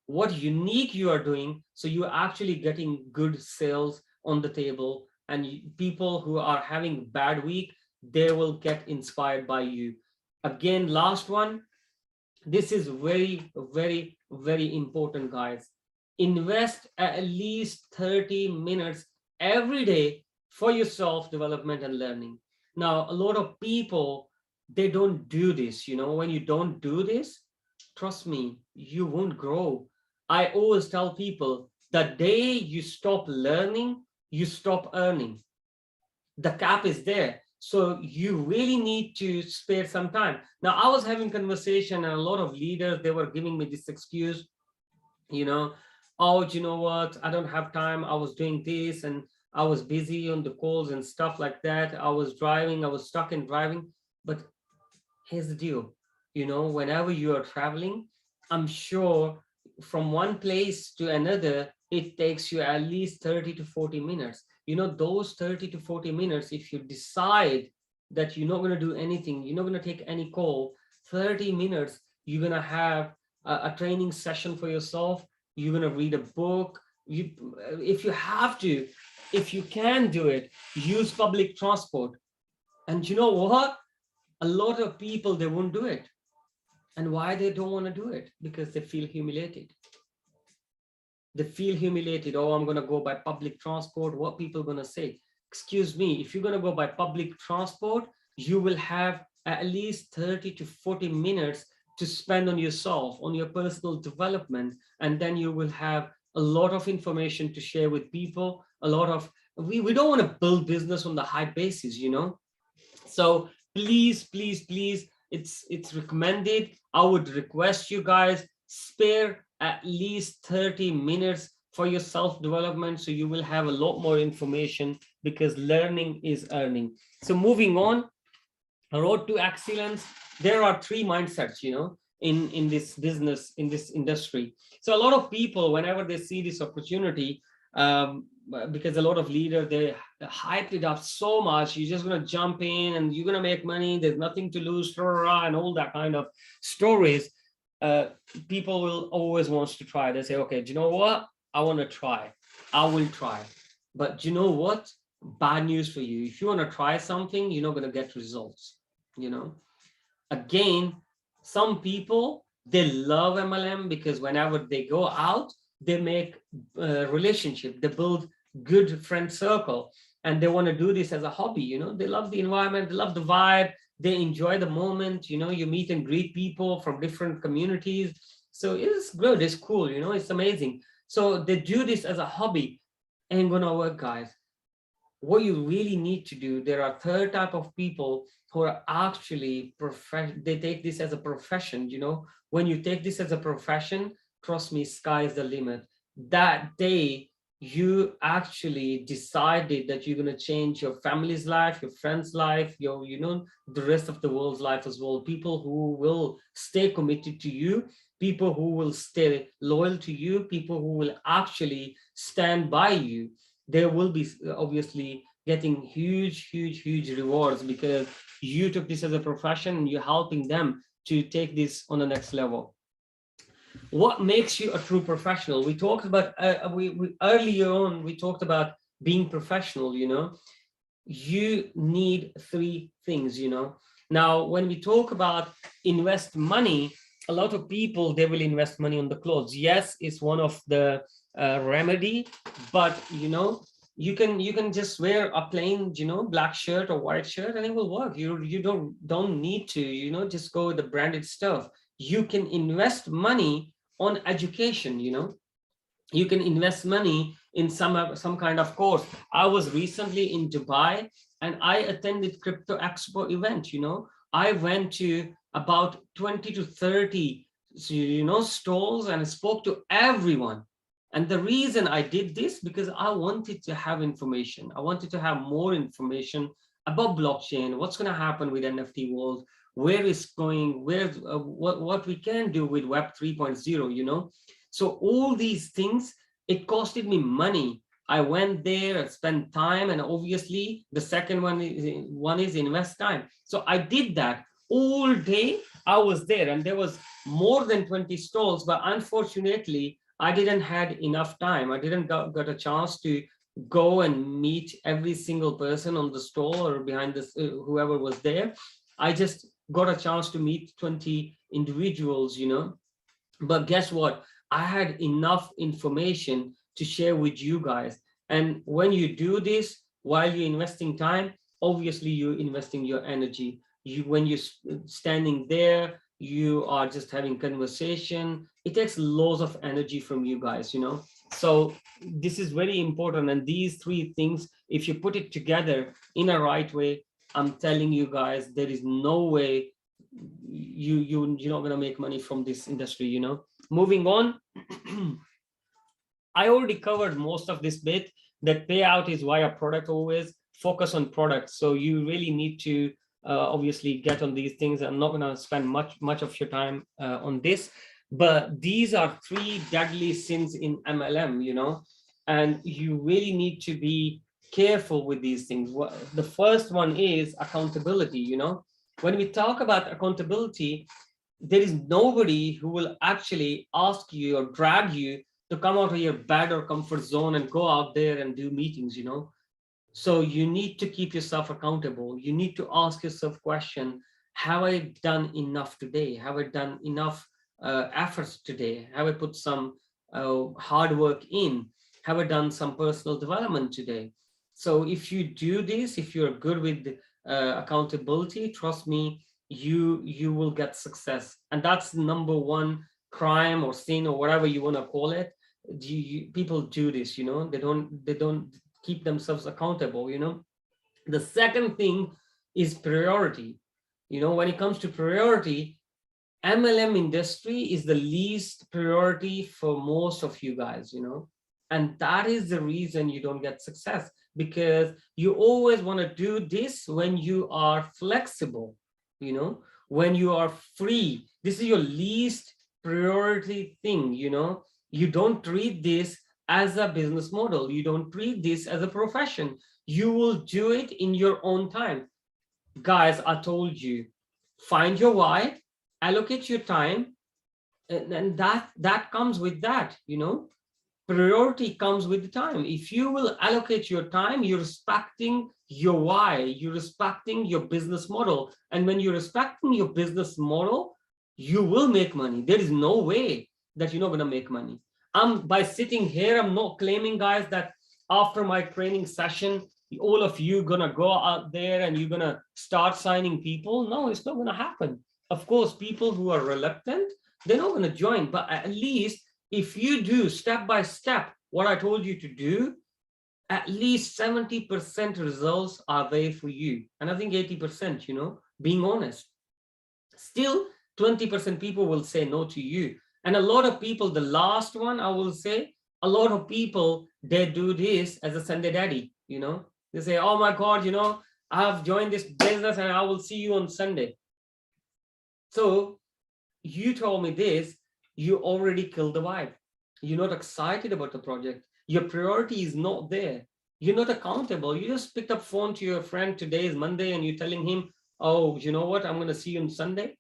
S1: what unique you are doing. So you're actually getting good sales on the table, and people who are having bad week, they will get inspired by you. Again, last one, this is very, very, very important, guys. Invest at least 30 minutes every day for your self-development and learning. Now, a lot of people, they don't do this. When you don't do this, trust me, you won't grow. I always tell people, the day you stop learning, you stop earning. The cap is there. So you really need to spare some time. Now, I was having conversation, and a lot of leaders, they were giving me this excuse, oh, do you know what? I don't have time. I was doing this and I was busy on the calls and stuff like that. I was driving, I was stuck in driving. But here's the deal, whenever you are traveling, I'm sure from one place to another, it takes you at least 30 to 40 minutes. Those 30 to 40 minutes, if you decide that you're not going to do anything, you're not going to take any call, 30 minutes, you're going to have a training session for yourself. You're going to read a book. If you have to, if you can do it, use public transport. And you know what? A lot of people, they won't do it. And why they don't want to do it? Because they feel humiliated. They feel humiliated. Oh, I'm going to go by public transport. What people going to say? Excuse me, if you're going to go by public transport, you will have at least 30 to 40 minutes to spend on yourself, on your personal development. And then you will have a lot of information to share with people. A lot of, we don't want to build business on the high basis, you know. So please, it's recommended. I would request you guys, spare at least 30 minutes for your self-development, so you will have a lot more information, because learning is earning. So moving on, road to excellence, there are three mindsets, you know, in this business, in this industry. So a lot of people, whenever they see this opportunity, because a lot of leaders, they hyped it up so much, you're just going to jump in and you're going to make money, there's nothing to lose, and all that kind of stories. People will always want to try. They say, okay, do you know what, I want to try, I will try. But you know what, bad news for you, if you want to try something, you're not going to get results, you know. Again, some people, they love MLM because whenever they go out, they make a relationship, they build good friend circle, and they want to do this as a hobby, you know. They love the environment, they love the vibe, they enjoy the moment, you know. You meet and greet people from different communities, so it's good, it's cool, you know, it's amazing. So they do this as a hobby. Ain't gonna work, guys. What you really need to do, there are third type of people who are actually they take this as a profession, you know. When you take this as a profession, trust me, sky is the limit. That day you actually decided that you're going to change your family's life, your friend's life, your, you know, the rest of the world's life as well. People who will stay committed to you, people who will stay loyal to you, people who will actually stand by you, they will be obviously getting huge rewards, because you took this as a profession and you're helping them to take this on the next level. What makes you a true professional? We talked about we earlier on, we talked about being professional, you know. You need three things, you know. Now when we talk about invest money, a lot of people, they will invest money on the clothes. Yes, it's one of the remedy, but you know, you can just wear a plain, you know, black shirt or white shirt and it will work. You don't need to, you know, just go with the branded stuff. You can invest money on education, you know. You can invest money in some kind of course. I was recently in Dubai and I attended crypto expo event, you know. I went to about 20 to 30, you know, stalls and spoke to everyone. And the reason I did this, because I wanted to have information. I wanted to have more information about blockchain, what's going to happen with NFT world, where it's going, where what we can do with Web 3.0, you know. So all these things, it costed me money. I went there and spent time, and obviously the second one is invest time. So I did that all day. I was there and there was more than 20 stalls, but unfortunately I didn't had enough time. I didn't got a chance to go and meet every single person on the stall or behind this, whoever was there. I just got a chance to meet 20 individuals, you know. But guess what? I had enough information to share with you guys. And when you do this while you're investing time, obviously you're investing your energy. When you're standing there, you are just having conversation. It takes loads of energy from you guys, you know. So this is very important. And these three things, if you put it together in a right way, I'm telling you guys, there is no way you're not going to make money from this industry, you know. Moving on, I already covered most of this bit, that payout is via product, always focus on product. So you really need to obviously get on these things. I'm not going to spend much of your time on this, but these are three deadly sins in MLM, you know, and you really need to be careful with these things. The first one is accountability, you know. When we talk about accountability, there is nobody who will actually ask you or drag you to come out of your bed or comfort zone and go out there and do meetings, you know. So you need to keep yourself accountable. You need to ask yourself question, have I done enough today? Have I done enough efforts today? Have I put some hard work in? Have I done some personal development today? So if you do this, if you're good with accountability, trust me, you will get success. And that's number one crime or sin or whatever you want to call it. People do this, they don't keep themselves accountable. The second thing is priority. When it comes to priority, MLM industry is the least priority for most of you guys, and that is the reason you don't get success, because you always want to do this when you are flexible, when you are free. This is your least priority thing. You don't treat this as a business model. You don't treat this as a profession. You will do it in your own time. Guys, I told you, find your why, allocate your time, and that comes with that. Priority comes with the time. If you will allocate your time, you're respecting your why, you're respecting your business model. And when you're respecting your business model, you will make money. There is no way that you're not going to make money. By sitting here, I'm not claiming, guys, that after my training session, all of you gonna go out there and you're gonna start signing people. No, it's not gonna happen. Of course, people who are reluctant, they're not gonna join, but at least if you do step by step what I told you to do, at least 70% results are there for you. And I think 80%, being honest. Still, 20% people will say no to you. And a lot of people, the last one, I will say, a lot of people, they do this as a Sunday daddy, They say, oh my God, I have joined this business and I will see you on Sunday. So you told me this, you already killed the vibe. You're not excited about the project. Your priority is not there. You're not accountable. You just picked up phone to your friend, today is Monday, and you're telling him, oh, you know what, I'm going to see you on Sunday.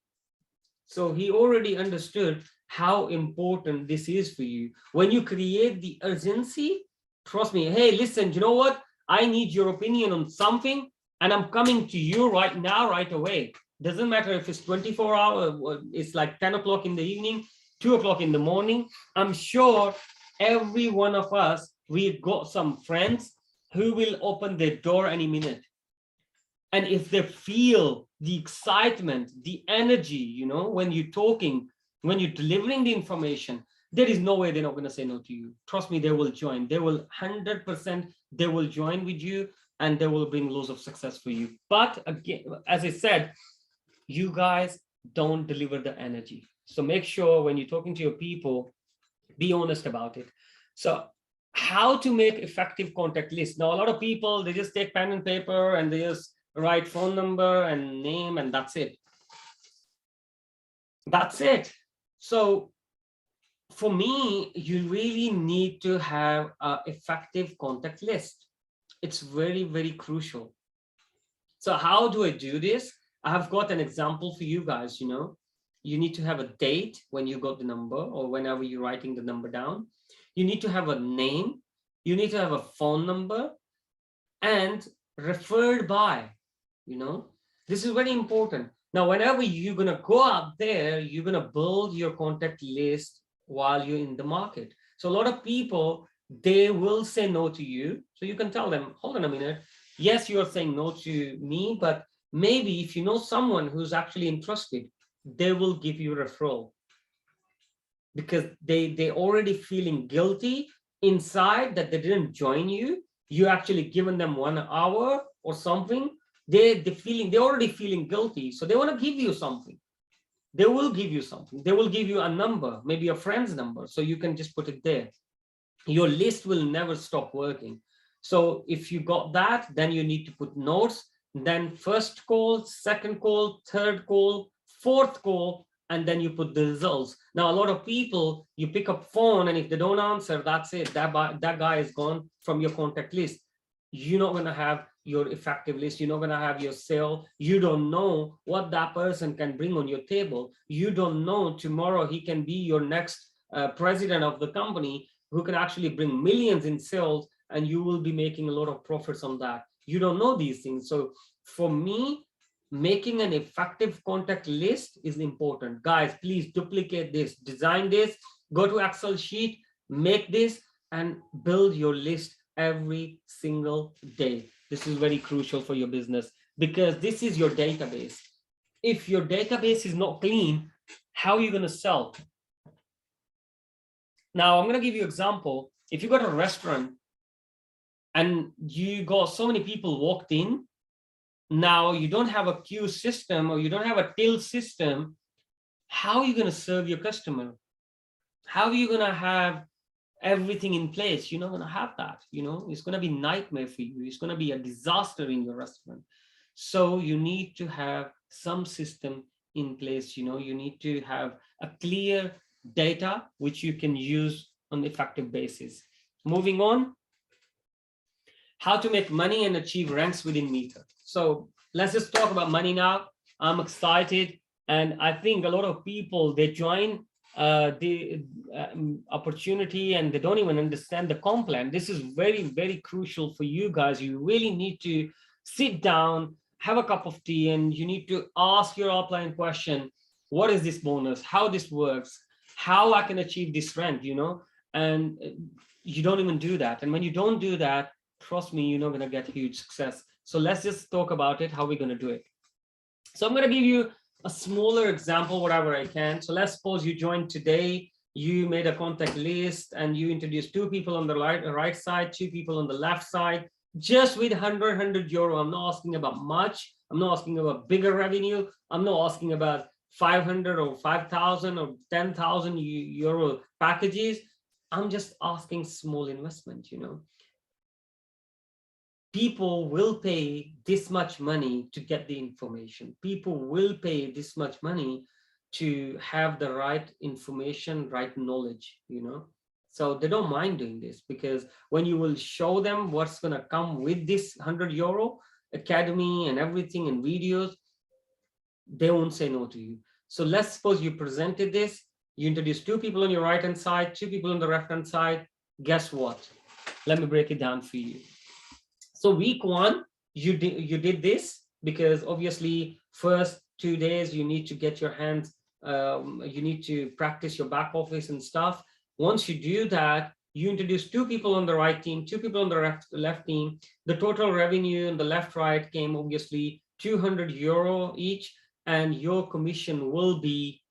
S1: So he already understood how important this is for you. When you create the urgency, trust me, hey, listen, you know what? I need your opinion on something, and I'm coming to you right now, right away. Doesn't matter if it's 24 hours, it's like 10 o'clock in the evening, 2 o'clock in the morning. I'm sure every one of us, we've got some friends who will open their door any minute. And if they feel the excitement, the energy, when you're talking, when you're delivering the information, there is no way they're not going to say no to you. Trust me, they will join. They will 100%, they will join with you, and they will bring loads of success for you. But again, as I said, you guys don't deliver the energy. So make sure when you're talking to your people, be honest about it. So how to make effective contact list? Now, a lot of people, they just take pen and paper and they just write phone number and name, and that's it. That's it. So for me, you really need to have an effective contact list. It's very, very crucial. So how do I do this? I have got an example for you guys. You need to have a date when you got the number, or whenever you're writing the number down. You need to have a name. You need to have a phone number, and referred by. This is very important. Now, whenever you're going to go out there, you're going to build your contact list while you're in the market. So a lot of people, they will say no to you. So you can tell them, hold on a minute. Yes, you're saying no to me, but maybe if you know someone who's actually interested, they will give you a referral, because they already feeling guilty inside that they didn't join you. You actually given them 1 hour or something. They're already feeling guilty, so they want to give you something. They will give you something. They will give you a number, maybe a friend's number, so you can just put it there. Your list will never stop working. So if you got that, then you need to put notes, then first call, second call, third call, fourth call, and then you put the results. Now, a lot of people, you pick up phone, and if they don't answer, that's it. That guy is gone from your contact list. You're not going to have your effective list. You're not going to have your sale. You don't know what that person can bring on your table. You don't know tomorrow he can be your next president of the company, who can actually bring millions in sales and you will be making a lot of profits on that. You don't know these things. So for me, making an effective contact list is important. Guys, please duplicate this, design this, go to Excel sheet, make this, and build your list every single day. This is very crucial for your business because this is your database. If your database is not clean, how are you going to sell? Now, I'm going to give you an example. If you got a restaurant and you got so many people walked in, now you don't have a queue system or you don't have a till system, how are you going to serve your customer? How are you going to have everything in place? You're not going to have that. It's going to be a nightmare for you. It's going to be a disaster in your restaurant. So you need to have some system in place. You need to have a clear data which you can use on an effective basis. Moving on, how to make money and achieve ranks within Mether. So let's just talk about money now. I'm excited, and I think a lot of people, they join the opportunity and they don't even understand the comp plan. This is very, very crucial for you guys. You really need to sit down, have a cup of tea, and you need to ask your upline question: what is this bonus? How this works? How I can achieve this rank? And you don't even do that. And when you don't do that, trust me, you're not going to get huge success. So let's just talk about it, how we're going to do it. So I'm going to give you a smaller example, whatever I can. So let's suppose you joined today, you made a contact list and you introduced 2 people on the right side, 2 people on the left side, just with 100 euro. I'm not asking about much. I'm not asking about bigger revenue. I'm not asking about 500 or 5,000 or 10,000 euro packages. I'm just asking small investment. People will pay this much money to get the information. People will pay this much money to have the right information, right knowledge, So they don't mind doing this, because when you will show them what's going to come with this 100 euro academy and everything and videos, they won't say no to you. So let's suppose you presented this, you introduced 2 people on your right hand side, 2 people on the left hand side. Guess what? Let me break it down for you. So week 1, you did this because obviously first 2 days you need to get your hands, you need to practice your back office and stuff. Once you do that, you introduce 2 people on the right team, 2 people on the left team. The total revenue on the left right came obviously 200 euro each, and your commission will be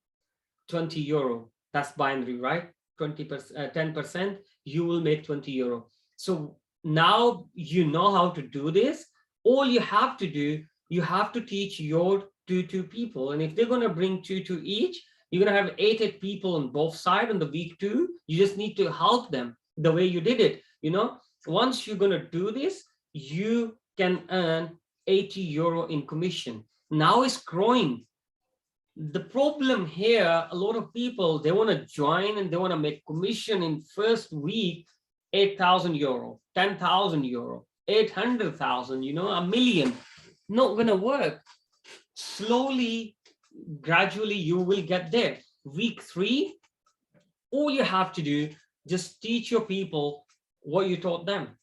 S1: 20 euro. That's binary, right? 10%, you will make 20 euro. So now you know how to do this. All you have to do, you have to teach your 2 people. And if they're going to bring 2 each, you're going to have 8 people on both sides on the week 2. You just need to help them the way you did it. Once you're going to do this, you can earn 80 euro in commission. Now it's growing. The problem here, a lot of people, they want to join and they want to make commission in first week, 8,000 euro, 10,000 euro, 800,000, a million. Not going to work. Slowly, gradually, you will get there. Week 3, all you have to do, just teach your people what you taught them.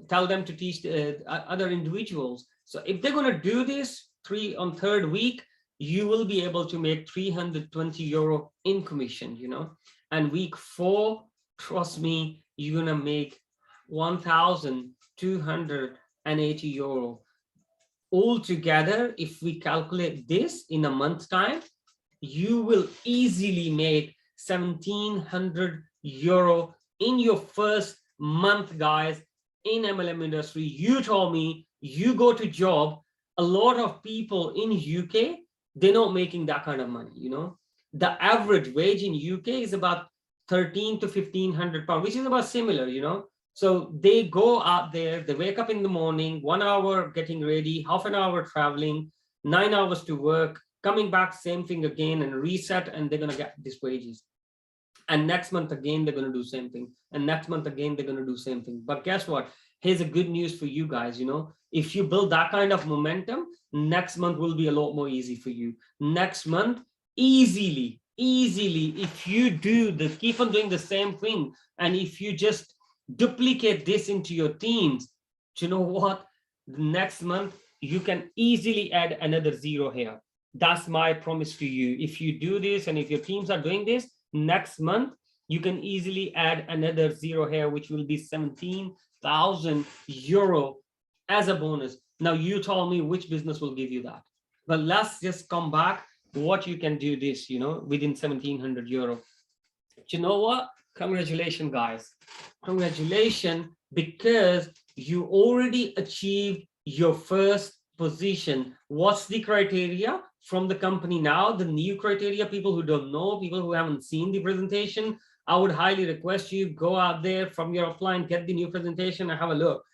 S1: Tell them to teach other individuals. So if they're going to do this on 3rd week, you will be able to make 320 euro in commission, and week 4, trust me, you're going to make 1,280 euro. Altogether, if we calculate this in a month time, you will easily make 1,700 euro in your first month, guys, in MLM industry. You told me you go to job, a lot of people in UK, they're not making that kind of money. The average wage in UK is about 13 to 1,500 pounds, which is about similar, So they go out there, they wake up in the morning, 1 hour getting ready, half an hour traveling, 9 hours to work, coming back, same thing again, and reset, and they're going to get these wages. And next month again, they're going to do same thing. And next month again, they're going to do same thing. But guess what? Here's a good news for you guys. If you build that kind of momentum, next month will be a lot more easy for you. Next month, easily, if you keep on doing the same thing, and if you just duplicate this into your teams. Do you know what? Next month, you can easily add another 0 here. That's my promise to you. If you do this and if your teams are doing this, next month, you can easily add another 0 here, which will be 17,000 euro as a bonus. Now, you tell me which business will give you that. But let's just come back what you can do this, within 1,700 euro. You know what? Congratulations, guys. Congratulations, because you already achieved your first position. What's the criteria from the company now? The new criteria, people who don't know, people who haven't seen the presentation, I would highly request you go out there from your offline, get the new presentation and have a look.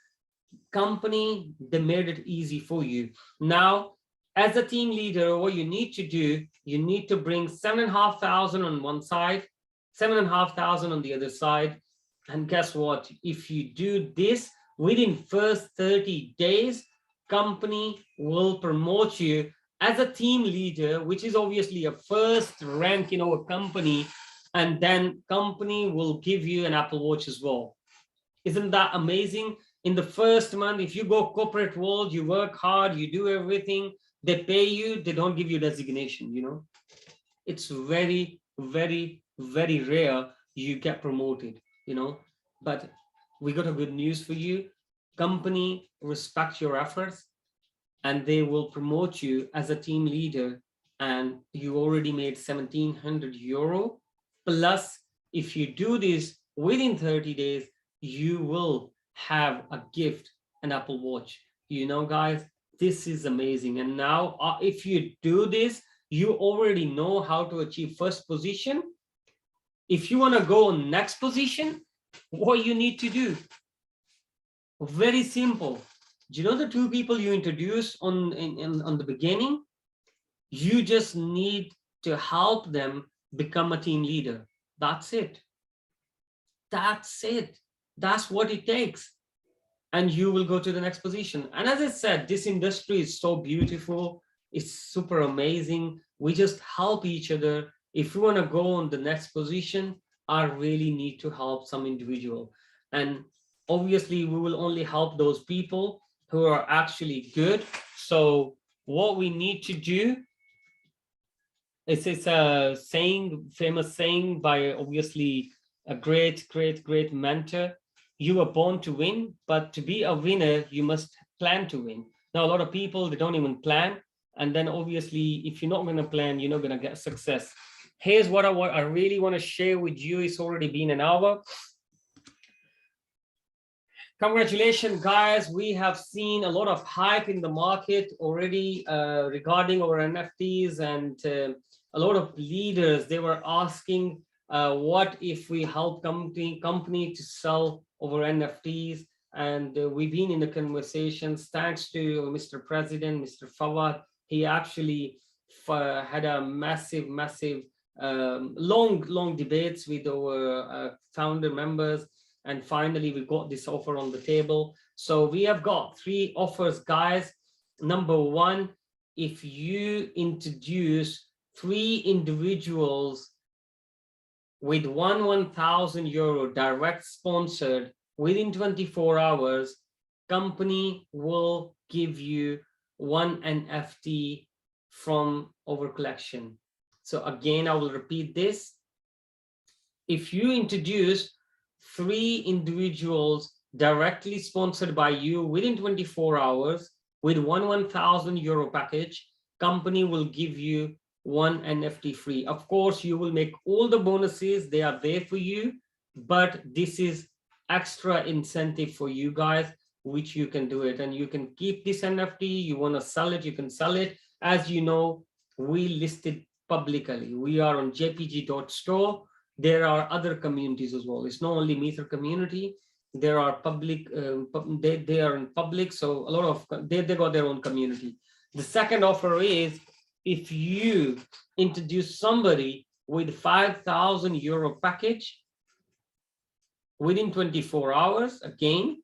S1: Company, they made it easy for you. Now, as a team leader, what you need to do, you need to bring 7,500 on one side, 7,500 on the other side. And guess what? If you do this within first 30 days, company will promote you as a team leader, which is obviously a first rank in our company. And then company will give you an Apple Watch as well. Isn't that amazing? In the first month, if you go corporate world, you work hard, you do everything, they pay you, they don't give you designation, It's very, very, very rare you get promoted, But we got a good news for you. Company respect your efforts and they will promote you as a team leader, and you already made 1,700 euro. Plus, if you do this within 30 days, you will have a gift, an Apple Watch. Guys, this is amazing. And now if you do this, you already know how to achieve first position. If you want to go on next position, what you need to do, very simple. Do you know the two people you introduced on the beginning? You just need to help them become a team leader. That's it. That's it. That's what it takes. And you will go to the next position. And as I said, this industry is so beautiful. It's super amazing. We just help each other. If you want to go on the next position, I really need to help some individual. And obviously, we will only help those people who are actually good. So what we need to do, it's a saying, famous saying by obviously a great mentor. You were born to win, but to be a winner, you must plan to win. Now, a lot of people, they don't even plan. And then obviously, if you're not going to plan, you're not going to get success. Here's what I really want to share with you. It's already been an hour. Congratulations, guys. We have seen a lot of hype in the market already regarding our NFTs, and a lot of leaders, they were asking, what if we help company to sell our NFTs? And we've been in the conversations, thanks to Mr. President, Mr. Fawad. He actually had a massive, long debates with our founder members. And finally, we got this offer on the table. So we have got 3 offers, guys. Number 1, if you introduce 3 individuals with 1,000 euro direct sponsored within 24 hours, company will give you 1 NFT from our collection. So again, I will repeat this. If you introduce 3 individuals directly sponsored by you within 24 hours with 1,000 euro package, company will give you 1 NFT free. Of course, you will make all the bonuses, they are there for you, but this is extra incentive for you guys, which you can do it. And you can keep this NFT. You want to sell it, you can sell it. As you know, we listed publicly. We are on jpg.store. There are other communities as well. It's not only Mether community. There are public, they are in public. So a lot of, they got their own community. The second offer is, if you introduce somebody with 5,000 euro package within 24 hours, again,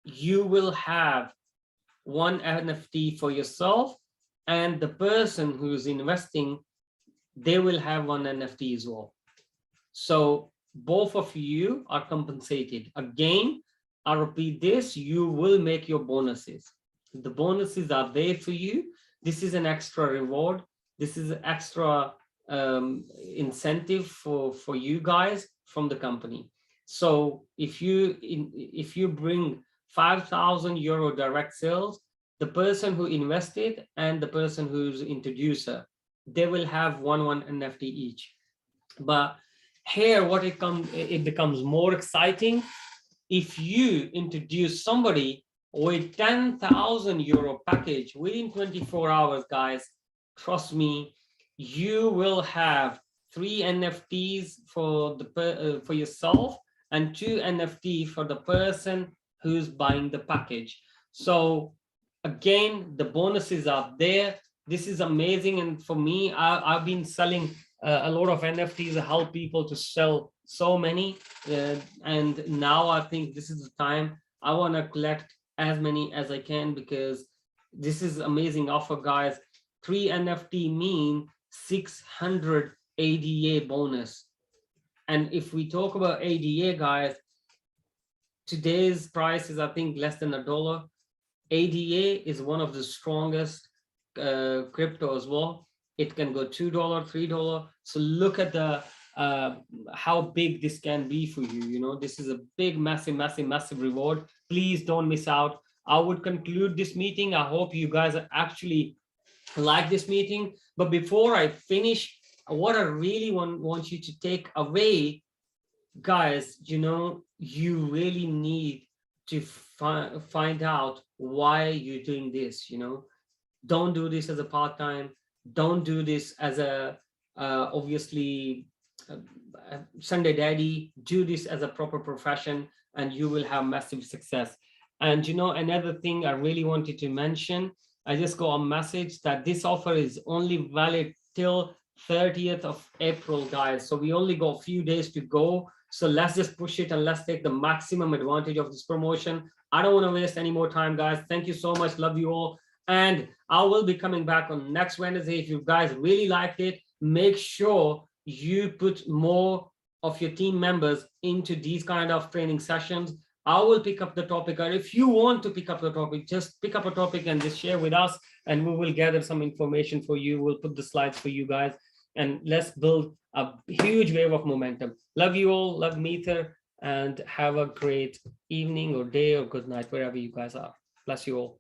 S1: you will have 1 NFT for yourself, and the person who's investing, they will have 1 NFT as well. So both of you are compensated. Again, I repeat this, you will make your bonuses. The bonuses are there for you. This is an extra reward. This is an extra incentive for you guys from the company. So if you bring 5,000 euro direct sales, the person who invested and the person who's introducer, they will have one NFT each. But here, it becomes more exciting if you introduce somebody with 10,000 euro package within 24 hours, guys. Trust me, you will have 3 NFTs for for yourself and 2 NFT for the person who's buying the package. So again, the bonuses are there. This is amazing, and for me, I've been selling a lot of NFTs. I help people to sell so many, and now I think this is the time I want to collect as many as I can, because this is amazing offer, guys. 3 NFT mean 600 ADA bonus, and if we talk about ADA, guys, today's price is, I think, less than $1. ADA is one of the strongest crypto as well. It can go $2, $3. So look at the how big this can be for you. You know, this is a big, massive reward. Please don't miss out. I would conclude this meeting. I hope you guys actually like this meeting. But before I finish, what I really want you to take away, guys, you know, you really need to find out why you're doing this. You know, don't do this as a part-time. Don't do this as a obviously Sunday daddy. Do this as a proper profession, and you will have massive success. And you know, another thing I really wanted to mention, I just got a message that this offer is only valid till 30th of April, guys. So we only got a few days to go. So let's just push it and let's take the maximum advantage of this promotion. I don't want to waste any more time, guys. Thank you so much. Love you all. And I will be coming back on next Wednesday. If you guys really liked it, make sure you put more of your team members into these kind of training sessions. I will pick up the topic, or if you want to pick up the topic, just pick up a topic and just share with us, and we will gather some information for you. We'll put the slides for you guys, and let's build a huge wave of momentum. Love you all. Love Mether, and have a great evening or day or good night, wherever you guys are. Bless you all.